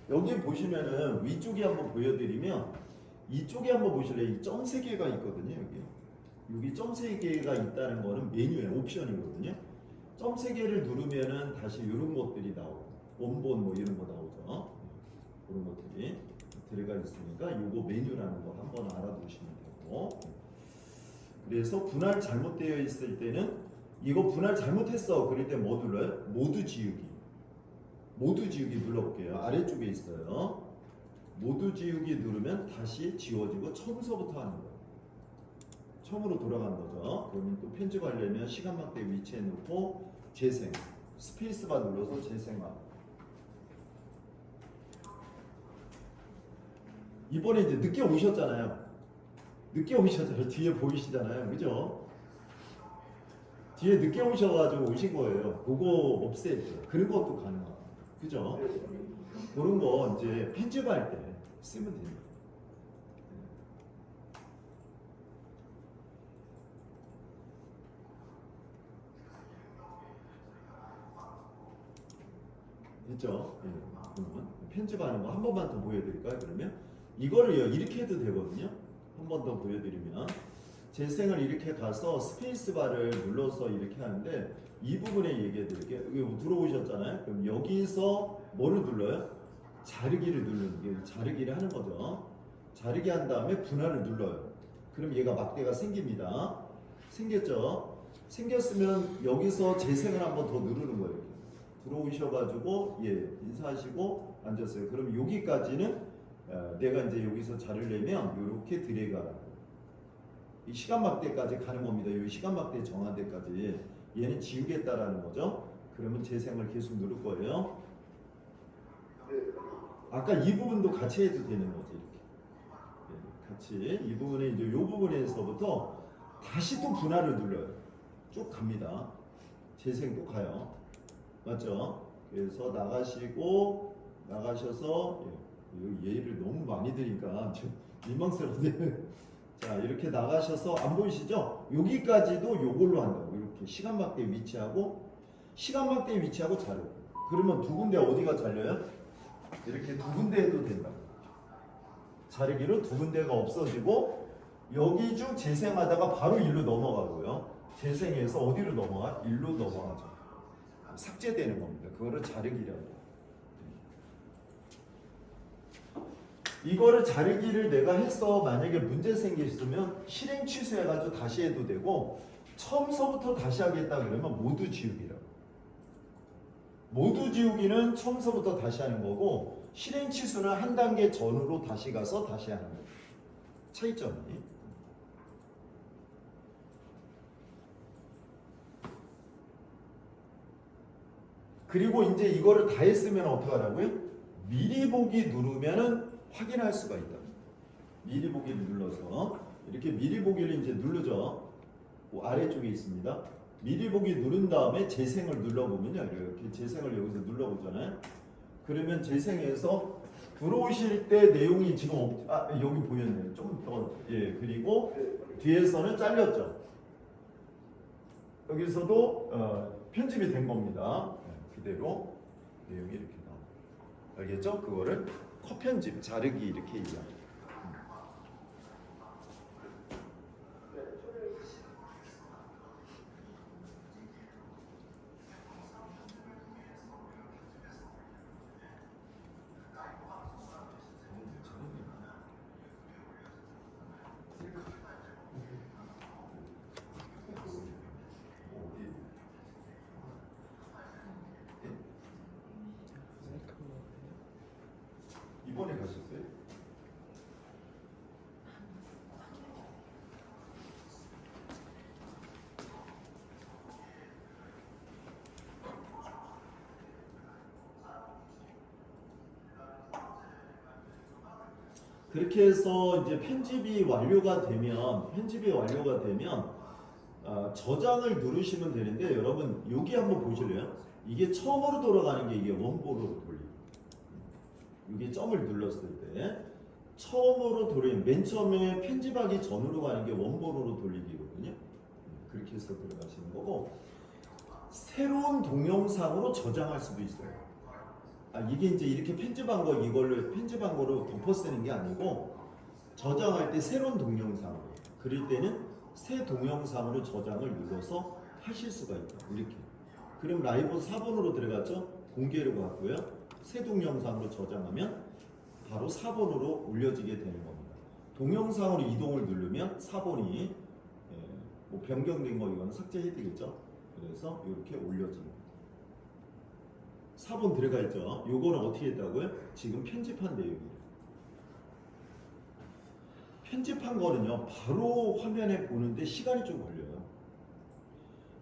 여기 보시면은 위쪽에 한번 보여드리면 이쪽에 한번 보실래요? 이 점 3개가 있거든요. 여기 점 3개가 있다는 거는 메뉴에 옵션이거든요. 점 3개를 누르면은 다시 이런 것들이 나오고 원본 뭐 이런 거 나오죠. 그런 것들이 들어가 있으니까 요거 메뉴라는 거 한번 알아두시면 되고, 그래서 분할 잘못되어 있을 때는 이거 분할 잘못했어 그럴 때 뭐 눌러요? 모두 지우기. 모두 지우기 눌러볼게요. 아래쪽에 있어요. 모두 지우기 누르면 다시 지워지고 처음서부터 하는 거예요. 처음으로 돌아간 거죠. 그러면 또 편집하려면 시간 막대 위치에 놓고 재생, 스페이스바 눌러서 재생하고. 이번에 이제 늦게 오셨잖아요. 뒤에 보이시잖아요. 그죠? 뒤에 늦게 오셔가지고 오신 거예요. 그거 없애죠. 그런 것도 가능하고. 그죠? 그런 거 이제 편집할 때 쓰면 됩니다. 됐죠? 예. 그러면 편집하는 거 한 번만 더 보여드릴까요? 그러면 이거를 이렇게 해도 되거든요. 한 번 더 보여드리면 재생을 이렇게 가서 스페이스바를 눌러서 이렇게 하는데 이 부분에 얘기해 드릴게요. 여기 들어오셨잖아요. 그럼 여기서 뭐를 눌러요? 자르기를 누르는 게 자르기를 하는 거죠. 자르기 한 다음에 분할을 눌러요. 그럼 얘가 막대가 생깁니다. 생겼죠? 생겼으면 여기서 재생을 한번 더 누르는 거예요. 들어오셔가지고 인사하시고 앉았어요. 그럼 여기까지는 내가 이제 여기서 자르려면 이렇게 드래그하라고. 이 시간 막대까지 가는 겁니다. 이 시간 막대 정한 데까지 얘는 지우겠다라는 거죠. 그러면 재생을 계속 누를 거예요. 아까 이 부분도 같이 해도 되는 거지. 이렇게 같이 이 부분에 이제 이 부분에서부터 다시 또 분할을 눌러요. 쭉 갑니다. 재생 또 가요. 맞죠? 그래서 나가셔서 예를 너무 많이 드니까 좀 민망스러운데 자, 이렇게 나가셔서 안 보이시죠? 여기까지도 요걸로 한다고. 이렇게 시간막대 위치하고 자르고. 그러면 두 군데 어디가 잘려요? 이렇게 두 군데 해도 된다고. 자르기로 두 군데가 없어지고 여기 중 재생하다가 바로 일로 넘어가고요. 재생해서 어디로 넘어가? 일로 넘어가죠. 삭제되는 겁니다. 그거를 자르기라고. 이거를 자르기를 내가 해서 만약에 문제 생겼으면 실행 취소해가지고 다시 해도 되고, 처음서부터 다시 하겠다 그러면 모두 지우기라고. 모두 지우기는 처음서부터 다시 하는 거고, 실행 취소는 한 단계 전으로 다시 가서 다시 하는 거예요. 차이점이. 그리고 이제 이거를 다 했으면 어떻게 하라고요? 미리 보기 누르면은 확인할 수가 있다. 미리 보기를 눌러서 이렇게 미리 보기를 이제 누르죠. 그 아래쪽에 있습니다. 미리 보기 누른 다음에 재생을 눌러보면요. 이렇게 재생을 여기서 눌러보잖아요. 그러면 재생해서 들어오실 때 내용이 지금 여기 보였네요. 조금 더 그리고 뒤에서는 잘렸죠. 여기서도 편집이 된 겁니다. 그대로 내용이 이렇게 나와. 알겠죠? 그거를 컷 편집, 자르기 이렇게 얘기합니다. 이번에 가셨어요? 그렇게 해서 이제 편집이 완료가 되면 저장을 누르시면 되는데 여러분 여기 한번 보실래요? 이게 처음으로 돌아가는 게 이게 원본으로 돌리고 이게 점을 눌렀을 때 처음으로 돌리는 맨 처음에 편집하기 전으로 가는 게 원본으로 돌리기거든요. 그렇게 해서 들어가시는 거고 새로운 동영상으로 저장할 수도 있어요. 이게 이제 이렇게 편집한 거 이걸로 편집한 거로 덮어 쓰는 게 아니고 저장할 때 새로운 동영상으로 그럴 때는 새 동영상으로 저장을 눌러서 하실 수가 있다. 이렇게. 그럼 라이브 4번으로 들어갔죠? 공개로 갔고요. 새 동영상으로 저장하면 바로 4번으로 올려지게 되는 겁니다. 동영상으로 이동을 누르면 4번이 뭐 변경된 거 이거는 삭제해야 되겠죠? 그래서 이렇게 올려집니다. 4번 들어가 있죠? 요거는 어떻게 했다고요? 지금 편집한 내용이에요. 편집한 거는요, 바로 화면에 보는데 시간이 좀 걸려요.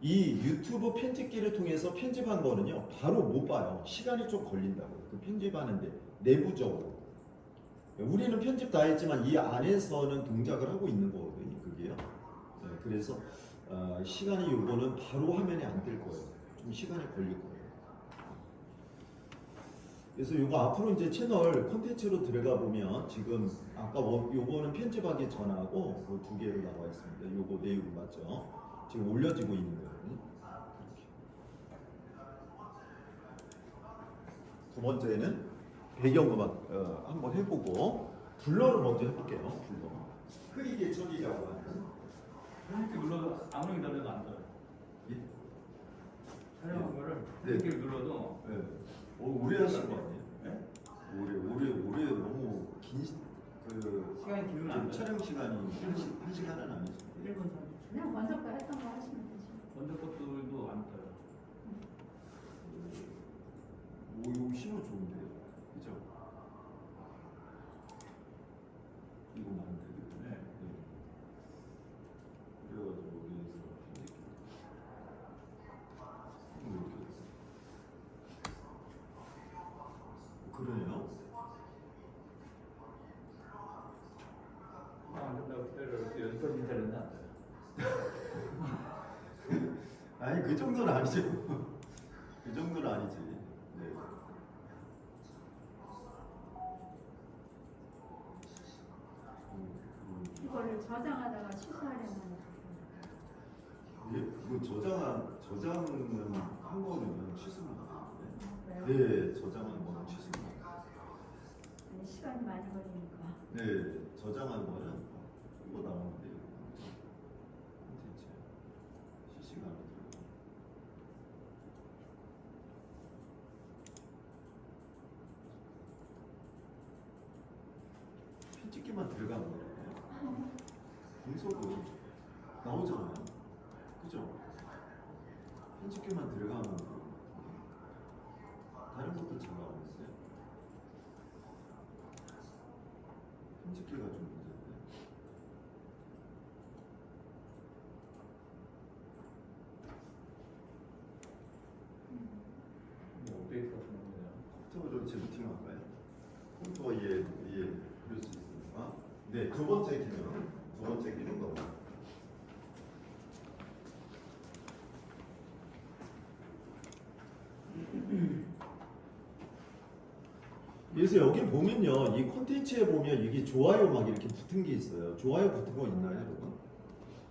이 유튜브 편집기를 통해서 편집한 거는요, 바로 못 봐요. 시간이 좀 걸린다고요. 그 편집하는데, 내부적으로. 우리는 편집 다 했지만 이 안에서는 동작을 하고 있는 거거든요, 그게요. 그래서 시간이 요거는 바로 화면에 안 뜰 거예요. 좀 시간이 걸릴 거예요. 그래서 요거 앞으로 이제 채널 콘텐츠로 들어가 보면 지금 아까 요거는 편집하기 전하고 그 두 개로 나와 있습니다. 요거 내용 맞죠? 지금 올려지고 있는 거예요. 두 번째는 배경음악 한번 해보고 블러를 먼저 해볼게요. 블러. 흐리게 처리라고 하는. 이렇게 눌러도 아무리 눌러도 안 떠요. 예? 촬영한 거를 네. 이렇게 눌러도 네. 오래 하신 거 아니에요? 네? 오래 너무 긴 시간이 길면 안 돼요. 촬영 시간이 한 시간은 아니죠. 1분 30초. 그냥 먼저 거 했던 거 하시면 되죠. 먼저 것들도 안 떠요. 이거 신호 좋은데요, 그죠? 이거 많은데, 그죠? 네. 그래가지고 여기에서 이렇게 됐어. 그러네요. 안 된다고 기다려서 여기까지 기다렸나? 안 돼요. 아니 그 정도는 아니죠. 그 정도는 아니지. 네. 이거를 저장하다가 취소하려면 그거 저장은 한 거는 취소입니다. 그래요? 네, 저장한 거는 취소입니다. 아니, 시간이 많이 걸리니까. 네, 저장한 거는 이거 나오는데 콘텐츠 실시간으로 들어가. 편집기만 들어간 거예요. 분석은 나오잖아요. 그죠? 편집기만 들어가면 다른 것도 잘 나오는데 편집기가 좀 문제인데. 네, 두 번째 기능 넘어. 그래서 여기 보면요, 이 콘텐츠에 보면 이게 좋아요 막 이렇게 붙은 게 있어요. 좋아요 붙은 거 있나요, 여러분?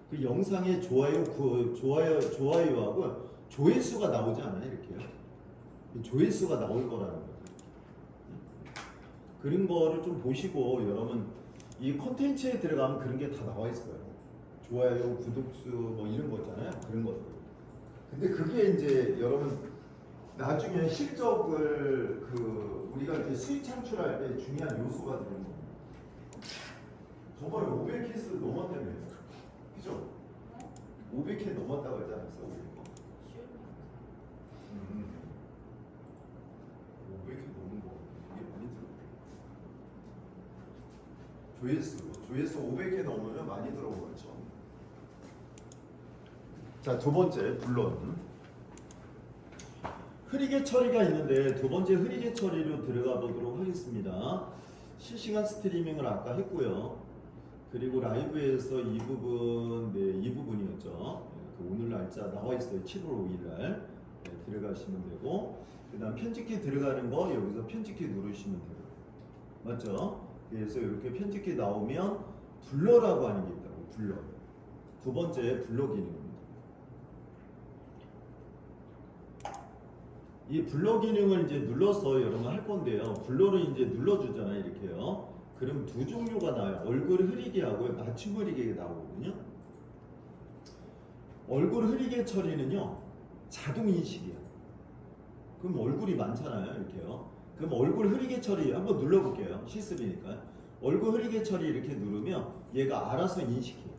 그 영상에 좋아요하고 조회수가 나오지 않아요, 이렇게요? 조회수가 나올 거라는 거죠. 그런 거를 좀 보시고 여러분 이 콘텐츠에 들어가면 그런 게 다 나와 있어요. 좋아요, 구독수 뭐 이런 거 있잖아요, 그런 것들. 근데 그게 이제 여러분 나중에 실적을 우리가 이제 수익 창출할 때 중요한 요소가 되는 겁니다. 저번에 500K 넘었다며요. 그죠? 500K 넘었다고 하지 않았어? 500K 넘은 거 이게 많이 들어. 조회수 500K 넘으면 많이 들어온 거죠. 자, 두 번째 물론 흐리게 처리가 있는데 두 번째 흐리게 처리로 들어가 보도록 하겠습니다. 실시간 스트리밍을 아까 했고요. 그리고 라이브에서 이 부분이었죠. 그 오늘 날짜 나와 있어요. 7월 5일 날 들어가시면 되고, 그다음 편집키 들어가는 거 여기서 편집키 누르시면 돼요. 맞죠? 그래서 이렇게 편집키 나오면 블러라고 하는 게 있다고. 블러. 두 번째 블러 기능입니다. 이 블러 기능을 이제 눌러서 여러분 할 건데요. 블러를 이제 눌러주잖아요, 이렇게요. 그럼 두 종류가 나와요. 얼굴 흐리게 하고요, 맞춤 흐리게 나오거든요. 얼굴 흐리게 처리는요, 자동 인식이야. 그럼 얼굴이 많잖아요, 이렇게요. 그럼 얼굴 흐리게 처리 한번 눌러볼게요. 실습이니까. 얼굴 흐리게 처리 이렇게 누르면 얘가 알아서 인식해요.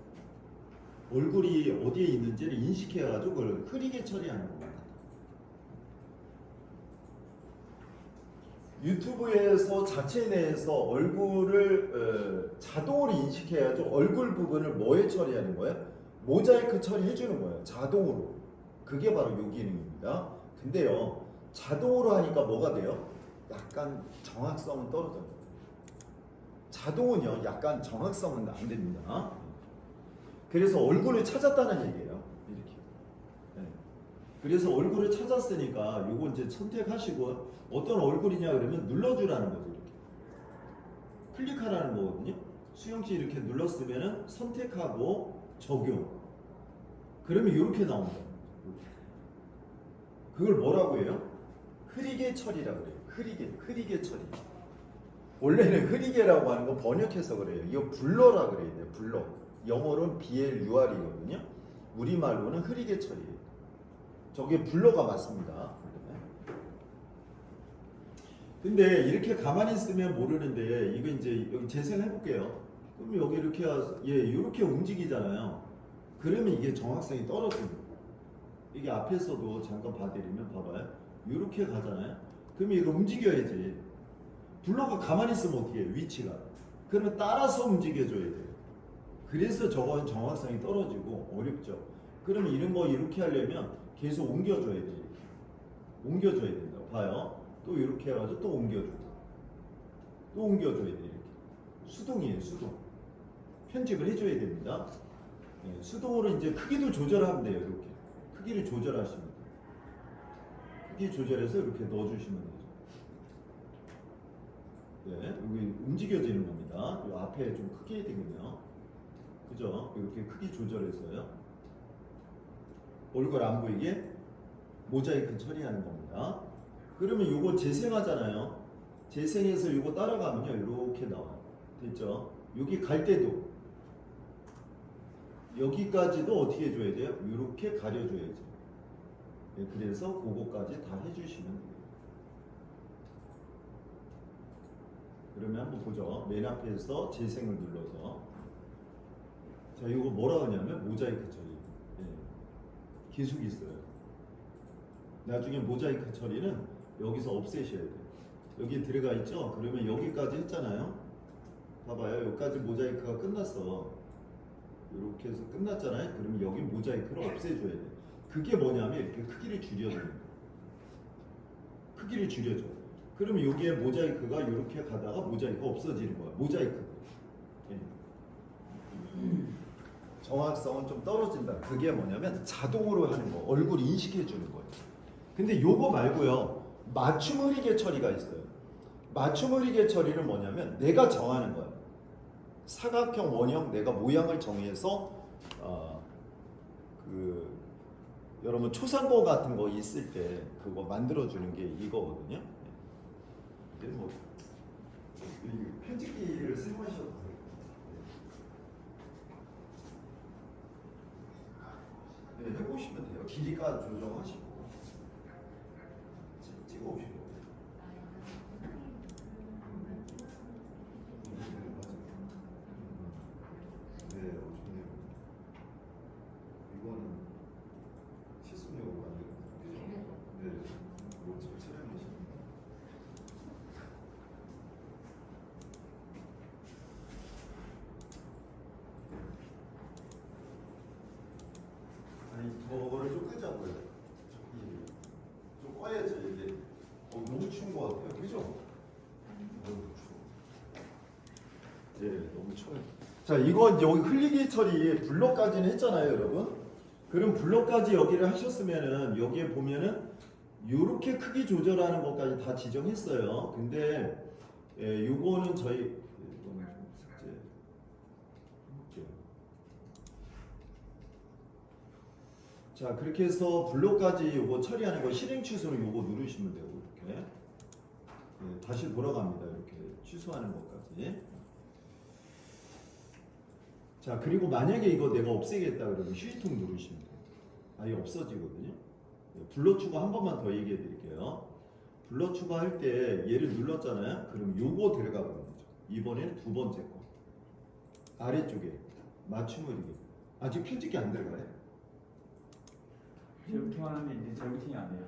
얼굴이 어디에 있는지를 인식해가지고 그걸 흐리게 처리하는 겁니다. 유튜브에서 자체 내에서 얼굴을 자동으로 인식해야죠. 얼굴 부분을 뭐에 처리하는 거예요? 모자이크 처리해 주는 거예요. 자동으로. 그게 바로 요 기능입니다. 근데요, 자동으로 하니까 뭐가 돼요? 약간 정확성은 떨어져요. 자동은요, 약간 정확성은 안 됩니다. 그래서 얼굴을 찾았다는 얘기예요. 이렇게. 네. 그래서 얼굴을 찾았으니까 요거 이제 선택하시고 어떤 얼굴이냐 그러면 눌러주라는 거죠. 이렇게. 클릭하라는 거거든요. 수영씨 이렇게 눌렀으면은 선택하고 적용. 그러면 이렇게 나옵니다. 그걸 뭐라고 해요? 흐리게 처리라고 그래요. 흐리게 처리. 원래는 흐리게라고 하는 거 번역해서 그래요. 이거 블러라 그래야 돼요. 블러. 영어로는 BLUR이거든요. 우리말로는 흐리게 처리예요. 저게 블러가 맞습니다. 근데 이렇게 가만히 있으면 모르는데 이거 이제 여기 재생해 볼게요. 그럼 여기 이렇게 이렇게 움직이잖아요. 그러면 이게 정확성이 떨어집니다. 이게 앞에서도 잠깐 봐드리면 봐봐요. 이렇게 가잖아요. 그러면 이거 움직여야지. 블러가 가만히 있으면 어떻게 해요? 위치가. 그러면 따라서 움직여줘야 돼요. 그래서 저건 정확성이 떨어지고 어렵죠. 그러면 이런 거 이렇게 하려면 계속 옮겨줘야 돼요. 옮겨줘야 된다. 봐요. 또 이렇게 해가지고 또 옮겨주고 또 옮겨줘야 돼요. 이렇게. 수동이에요. 수동. 편집을 해줘야 됩니다. 네, 수동으로 이제 크기도 조절하면 돼요. 이렇게. 크기를 조절하시면 돼요. 크기 조절해서 이렇게 넣어주시면 되죠. 네, 여기 움직여지는 겁니다. 이 앞에 좀 크게 해야 되거든요. 그죠? 이렇게 크기 조절해서요. 얼굴 안 보이게 모자이크 처리하는 겁니다. 그러면 요거 재생하잖아요. 재생해서 요거 따라가면요. 이렇게 나와요. 됐죠? 여기 갈 때도 여기까지도 어떻게 해줘야 돼요? 이렇게 가려줘야죠. 네, 그래서 그거까지 다 해주시면 돼요. 그러면 한번 보죠. 맨 앞에서 재생을 눌러서 자, 이거 뭐라 하냐면 모자이크 처리. 네. 계속 있어요. 나중에 모자이크 처리는 여기서 없애셔야 돼요. 여기 들어가 있죠? 그러면 여기까지 했잖아요. 봐봐요. 여기까지 모자이크가 끝났어. 이렇게 해서 끝났잖아요. 그러면 여기 모자이크를 없애줘야 돼요. 그게 뭐냐면 이렇게 크기를 줄여줘요. 크기를 줄여줘. 그러면 여기에 모자이크가 이렇게 가다가 모자이크가 없어지는 거야. 모자이크. 예. 정확성은 좀 떨어진다. 그게 뭐냐면 자동으로 하는 거, 얼굴 인식해 주는 거예요. 근데 요거 말고요, 맞춤 흐리게 처리가 있어요. 맞춤 흐리게 처리는 뭐냐면 내가 정하는 거예요. 사각형, 원형 내가 모양을 정해서 그 여러분 초상권 같은 거 있을 때 그거 만들어 주는 게 이거거든요. 근데 뭐 이 편집기를 사용하셔도 돼요. 네, 해보시면 돼요. 길이가 조정하시고 찍어오시고. 네, 좋네요. 이거는 실습용으로 만든 거죠? 네, 뭐 지금 촬영하시는 거. 아니, 저거를 좀 끄자고요. 좀 꺼야지 이게. 너무 추운 것 같아요, 그죠? 너무 추워. 네, 너무 추워요. 자, 이건 여기 흘리기 처리 블럭까지는 했잖아요, 여러분. 그럼 블럭까지 여기를 하셨으면은 여기에 보면은 이렇게 크기 조절하는 것까지 다 지정했어요. 근데 요거는 저희 이거는 좀 삭제할게요. 자, 그렇게 해서 블록까지 요거 처리하는 거 실행 취소는 요거 누르시면 되고 이렇게 다시 돌아갑니다. 이렇게 취소하는 것까지. 자, 그리고 만약에 이거 내가 없애겠다 그러면 휴지통 누르시면 돼요. 아예 없어지거든요. 블록 추가 한 번만 더 얘기해 드릴게요. 블록 추가할 때 얘를 눌렀잖아요. 그럼 요거 들어가 보는 거죠. 이번엔 두 번째 거. 아래쪽에 맞춤을 이게 아직 편집기 안 들어가요. 재부팅 하는데 이제 재부팅이 안 돼요.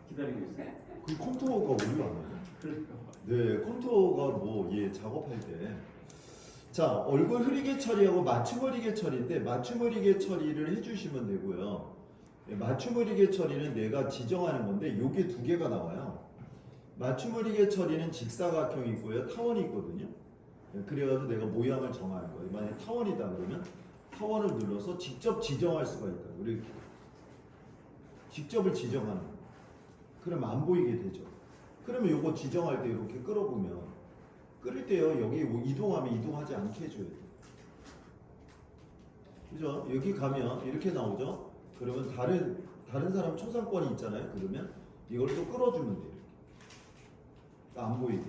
기다리고 있어요. 그 컴퓨터가 오류 안 해요? 네, 컴퓨터가 뭐 작업할 때. 자, 얼굴 흐리게 처리하고 맞춤 흐리게 처리인데 맞춤 흐리게 처리를 해주시면 되고요. 맞춤 흐리게 처리는 내가 지정하는 건데 요게 두 개가 나와요. 맞춤 흐리게 처리는 직사각형이 있고요, 타원이 있거든요. 그래가지고 내가 모양을 정하는 거예요. 만약에 타원이다 그러면 타원을 눌러서 직접 지정할 수가 있다. 이렇게 직접을 지정하는 거예요. 그럼 안 보이게 되죠. 그러면 요거 지정할 때 이렇게 끌어보면 끌을 때요 여기 이동하면 이동하지 않게 해줘야 돼요. 그죠? 여기 가면 이렇게 나오죠? 그러면 다른 사람 초상권이 있잖아요. 그러면 이걸 또 끌어주면 돼요. 그러니까 안 보이게.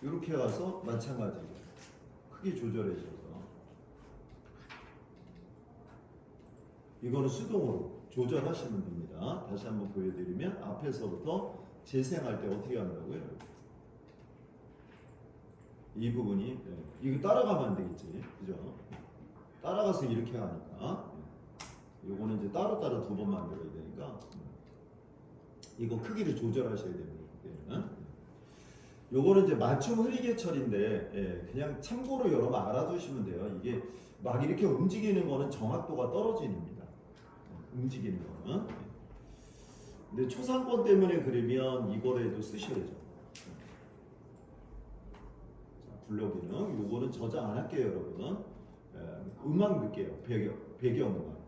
이렇게 가서 마찬가지로 크기 조절해 줘서 이거는 수동으로 조절하시면 됩니다. 다시 한번 보여드리면 앞에서부터 재생할 때 어떻게 한다고요? 이 부분이 이거 따라가면 안 되겠지, 그죠? 따라가서 이렇게 하니까 요거는 이제 따로따로 두 번 만들어야 되니까 이거 크기를 조절하셔야 됩니다. 요거는 이제 맞춤 흐리게 처리인데 그냥 참고로 여러분 알아두시면 돼요. 이게 막 이렇게 움직이는 거는 정확도가 떨어집니다. 움직이는 거는. 근데 초상권 때문에 그러면 이거라도 쓰셔야죠. 블록기능 요거는 저장 안 할게요, 여러분. 음악 넣을게요. 배경음악.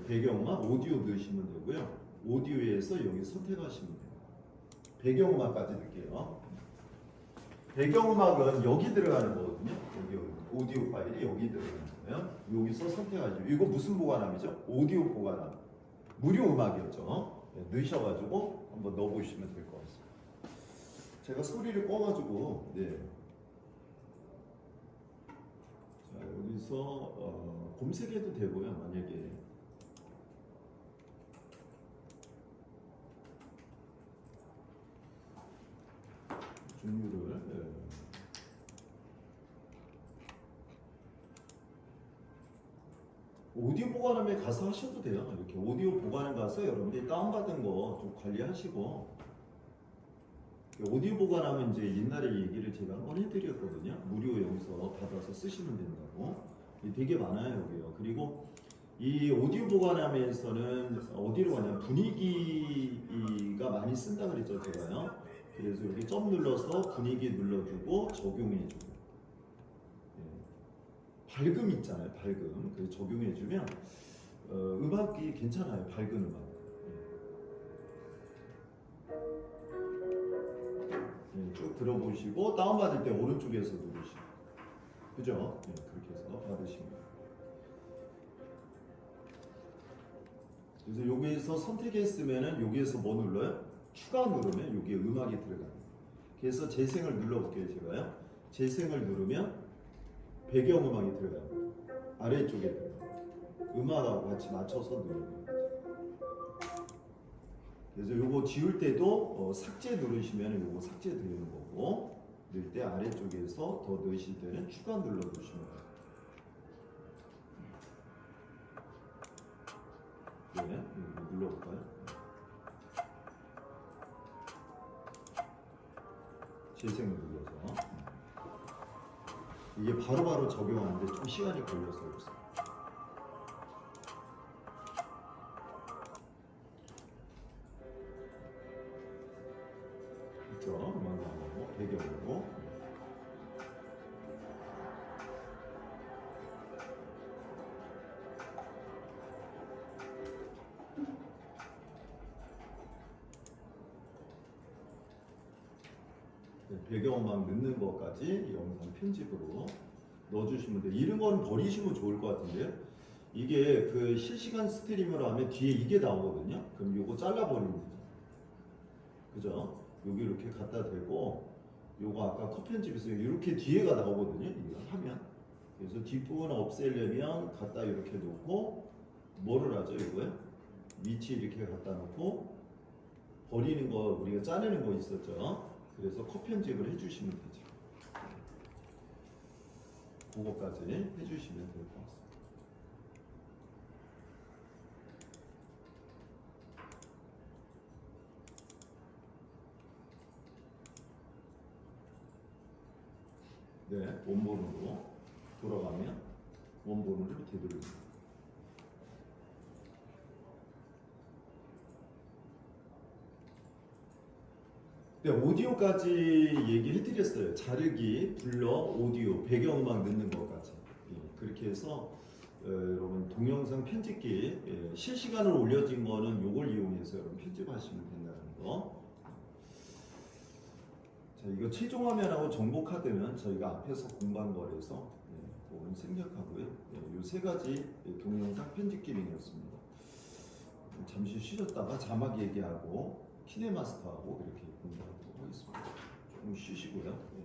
배경음악 오디오 넣으시면 되고요. 오디오에서 여기 선택하시면 돼요. 배경음악까지 넣을게요. 배경음악은 여기 들어가는 거거든요. 여기 오디오 파일이 여기 들어가는 거예요. 여기서 선택하시죠. 이거 무슨 보관함이죠? 오디오 보관함. 무료 음악이었죠. 넣으셔가지고 한번 넣어보시면 될 것 같습니다. 제가 소리를 꺼가지고 자, 여기서 검색해도 되고요. 만약에 종류를 오디오 보관함에 가서 하셔도 돼요. 이렇게 오디오 보관함에 가서 여러분들이 다운받은 거 좀 관리하시고 오디오 보관하면 이제 옛날에 얘기를 제가 한번 해드렸거든요. 무료 여기서 받아서 쓰시면 된다고. 되게 많아요 여기요. 그리고 이 오디오 보관함에서는 어디로 가냐면 분위기가 많이 쓴다 그랬죠 제가요. 그래서 여기 점 눌러서 분위기 눌러주고 적용해주고 밝음 있잖아요. 밝음. 그 적용해주면 음악이 괜찮아요. 밝은 음악. 쭉 들어보시고 다운받을 때 오른쪽에서 누르시고 그죠? 그렇게 해서 받으시면 돼요. 그래서 여기에서 선택했으면은 여기에서 뭐 눌러요? 추가 누르면 여기에 음악이 들어가요. 그래서 재생을 눌러볼게요. 제가요. 재생을 누르면 배경음악이 들어가요. 아래쪽에 들어가요. 음악하고 같이 맞춰서 누르는 거죠. 그래서 요거 지울 때도 삭제 누르시면 요거 삭제 되는 거고 넣을 때 아래쪽에서 더 넣으실 때는 추가 눌러주시면 돼요. 네, 이거 눌러볼까요? 재생을 눌러서 이게 바로바로 적용하는데 좀 시간이 걸렸어요. 그래서. 있죠? 음악 나오고 배경으로 배경음악 넣는 것까지 영상 편집으로 넣어주시면 돼요. 이런 거는 버리시면 좋을 것 같은데요. 이게 그 실시간 스트리머로 하면 뒤에 이게 나오거든요. 그럼 요거 잘라버리면 되죠. 그죠? 여기 이렇게 갖다 대고 요거 아까 컷 편집에서 이렇게 뒤에가 나오거든요. 이거 하면 그래서 뒷부분 없애려면 갖다 이렇게 놓고 뭐를 하죠? 이거요? 위치 이렇게 갖다 놓고 버리는 거 우리가 짜내는 거 있었죠. 그래서 컷 편집을 해주시면 되죠. 그거까지 해주시면 될 것 같습니다. 네, 원본으로 돌아가면 원본으로 되돌립니다. 네, 오디오까지 얘기해드렸어요. 자르기, 불러, 오디오, 배경음악 넣는 것까지. 그렇게 해서 여러분 동영상 편집기 실시간으로 올려진 거는 이걸 이용해서 여러분 편집하시면 된다는 거. 자, 이거 최종 화면하고 정보 카드는 저희가 앞에서 공부한 거라서 그건 생략하고요. 이 세 가지 동영상 편집 기능이었습니다. 잠시 쉬셨다가 자막 얘기하고 키네마스터하고 이렇게 공부하도록 하겠습니다. 조금 쉬시고요.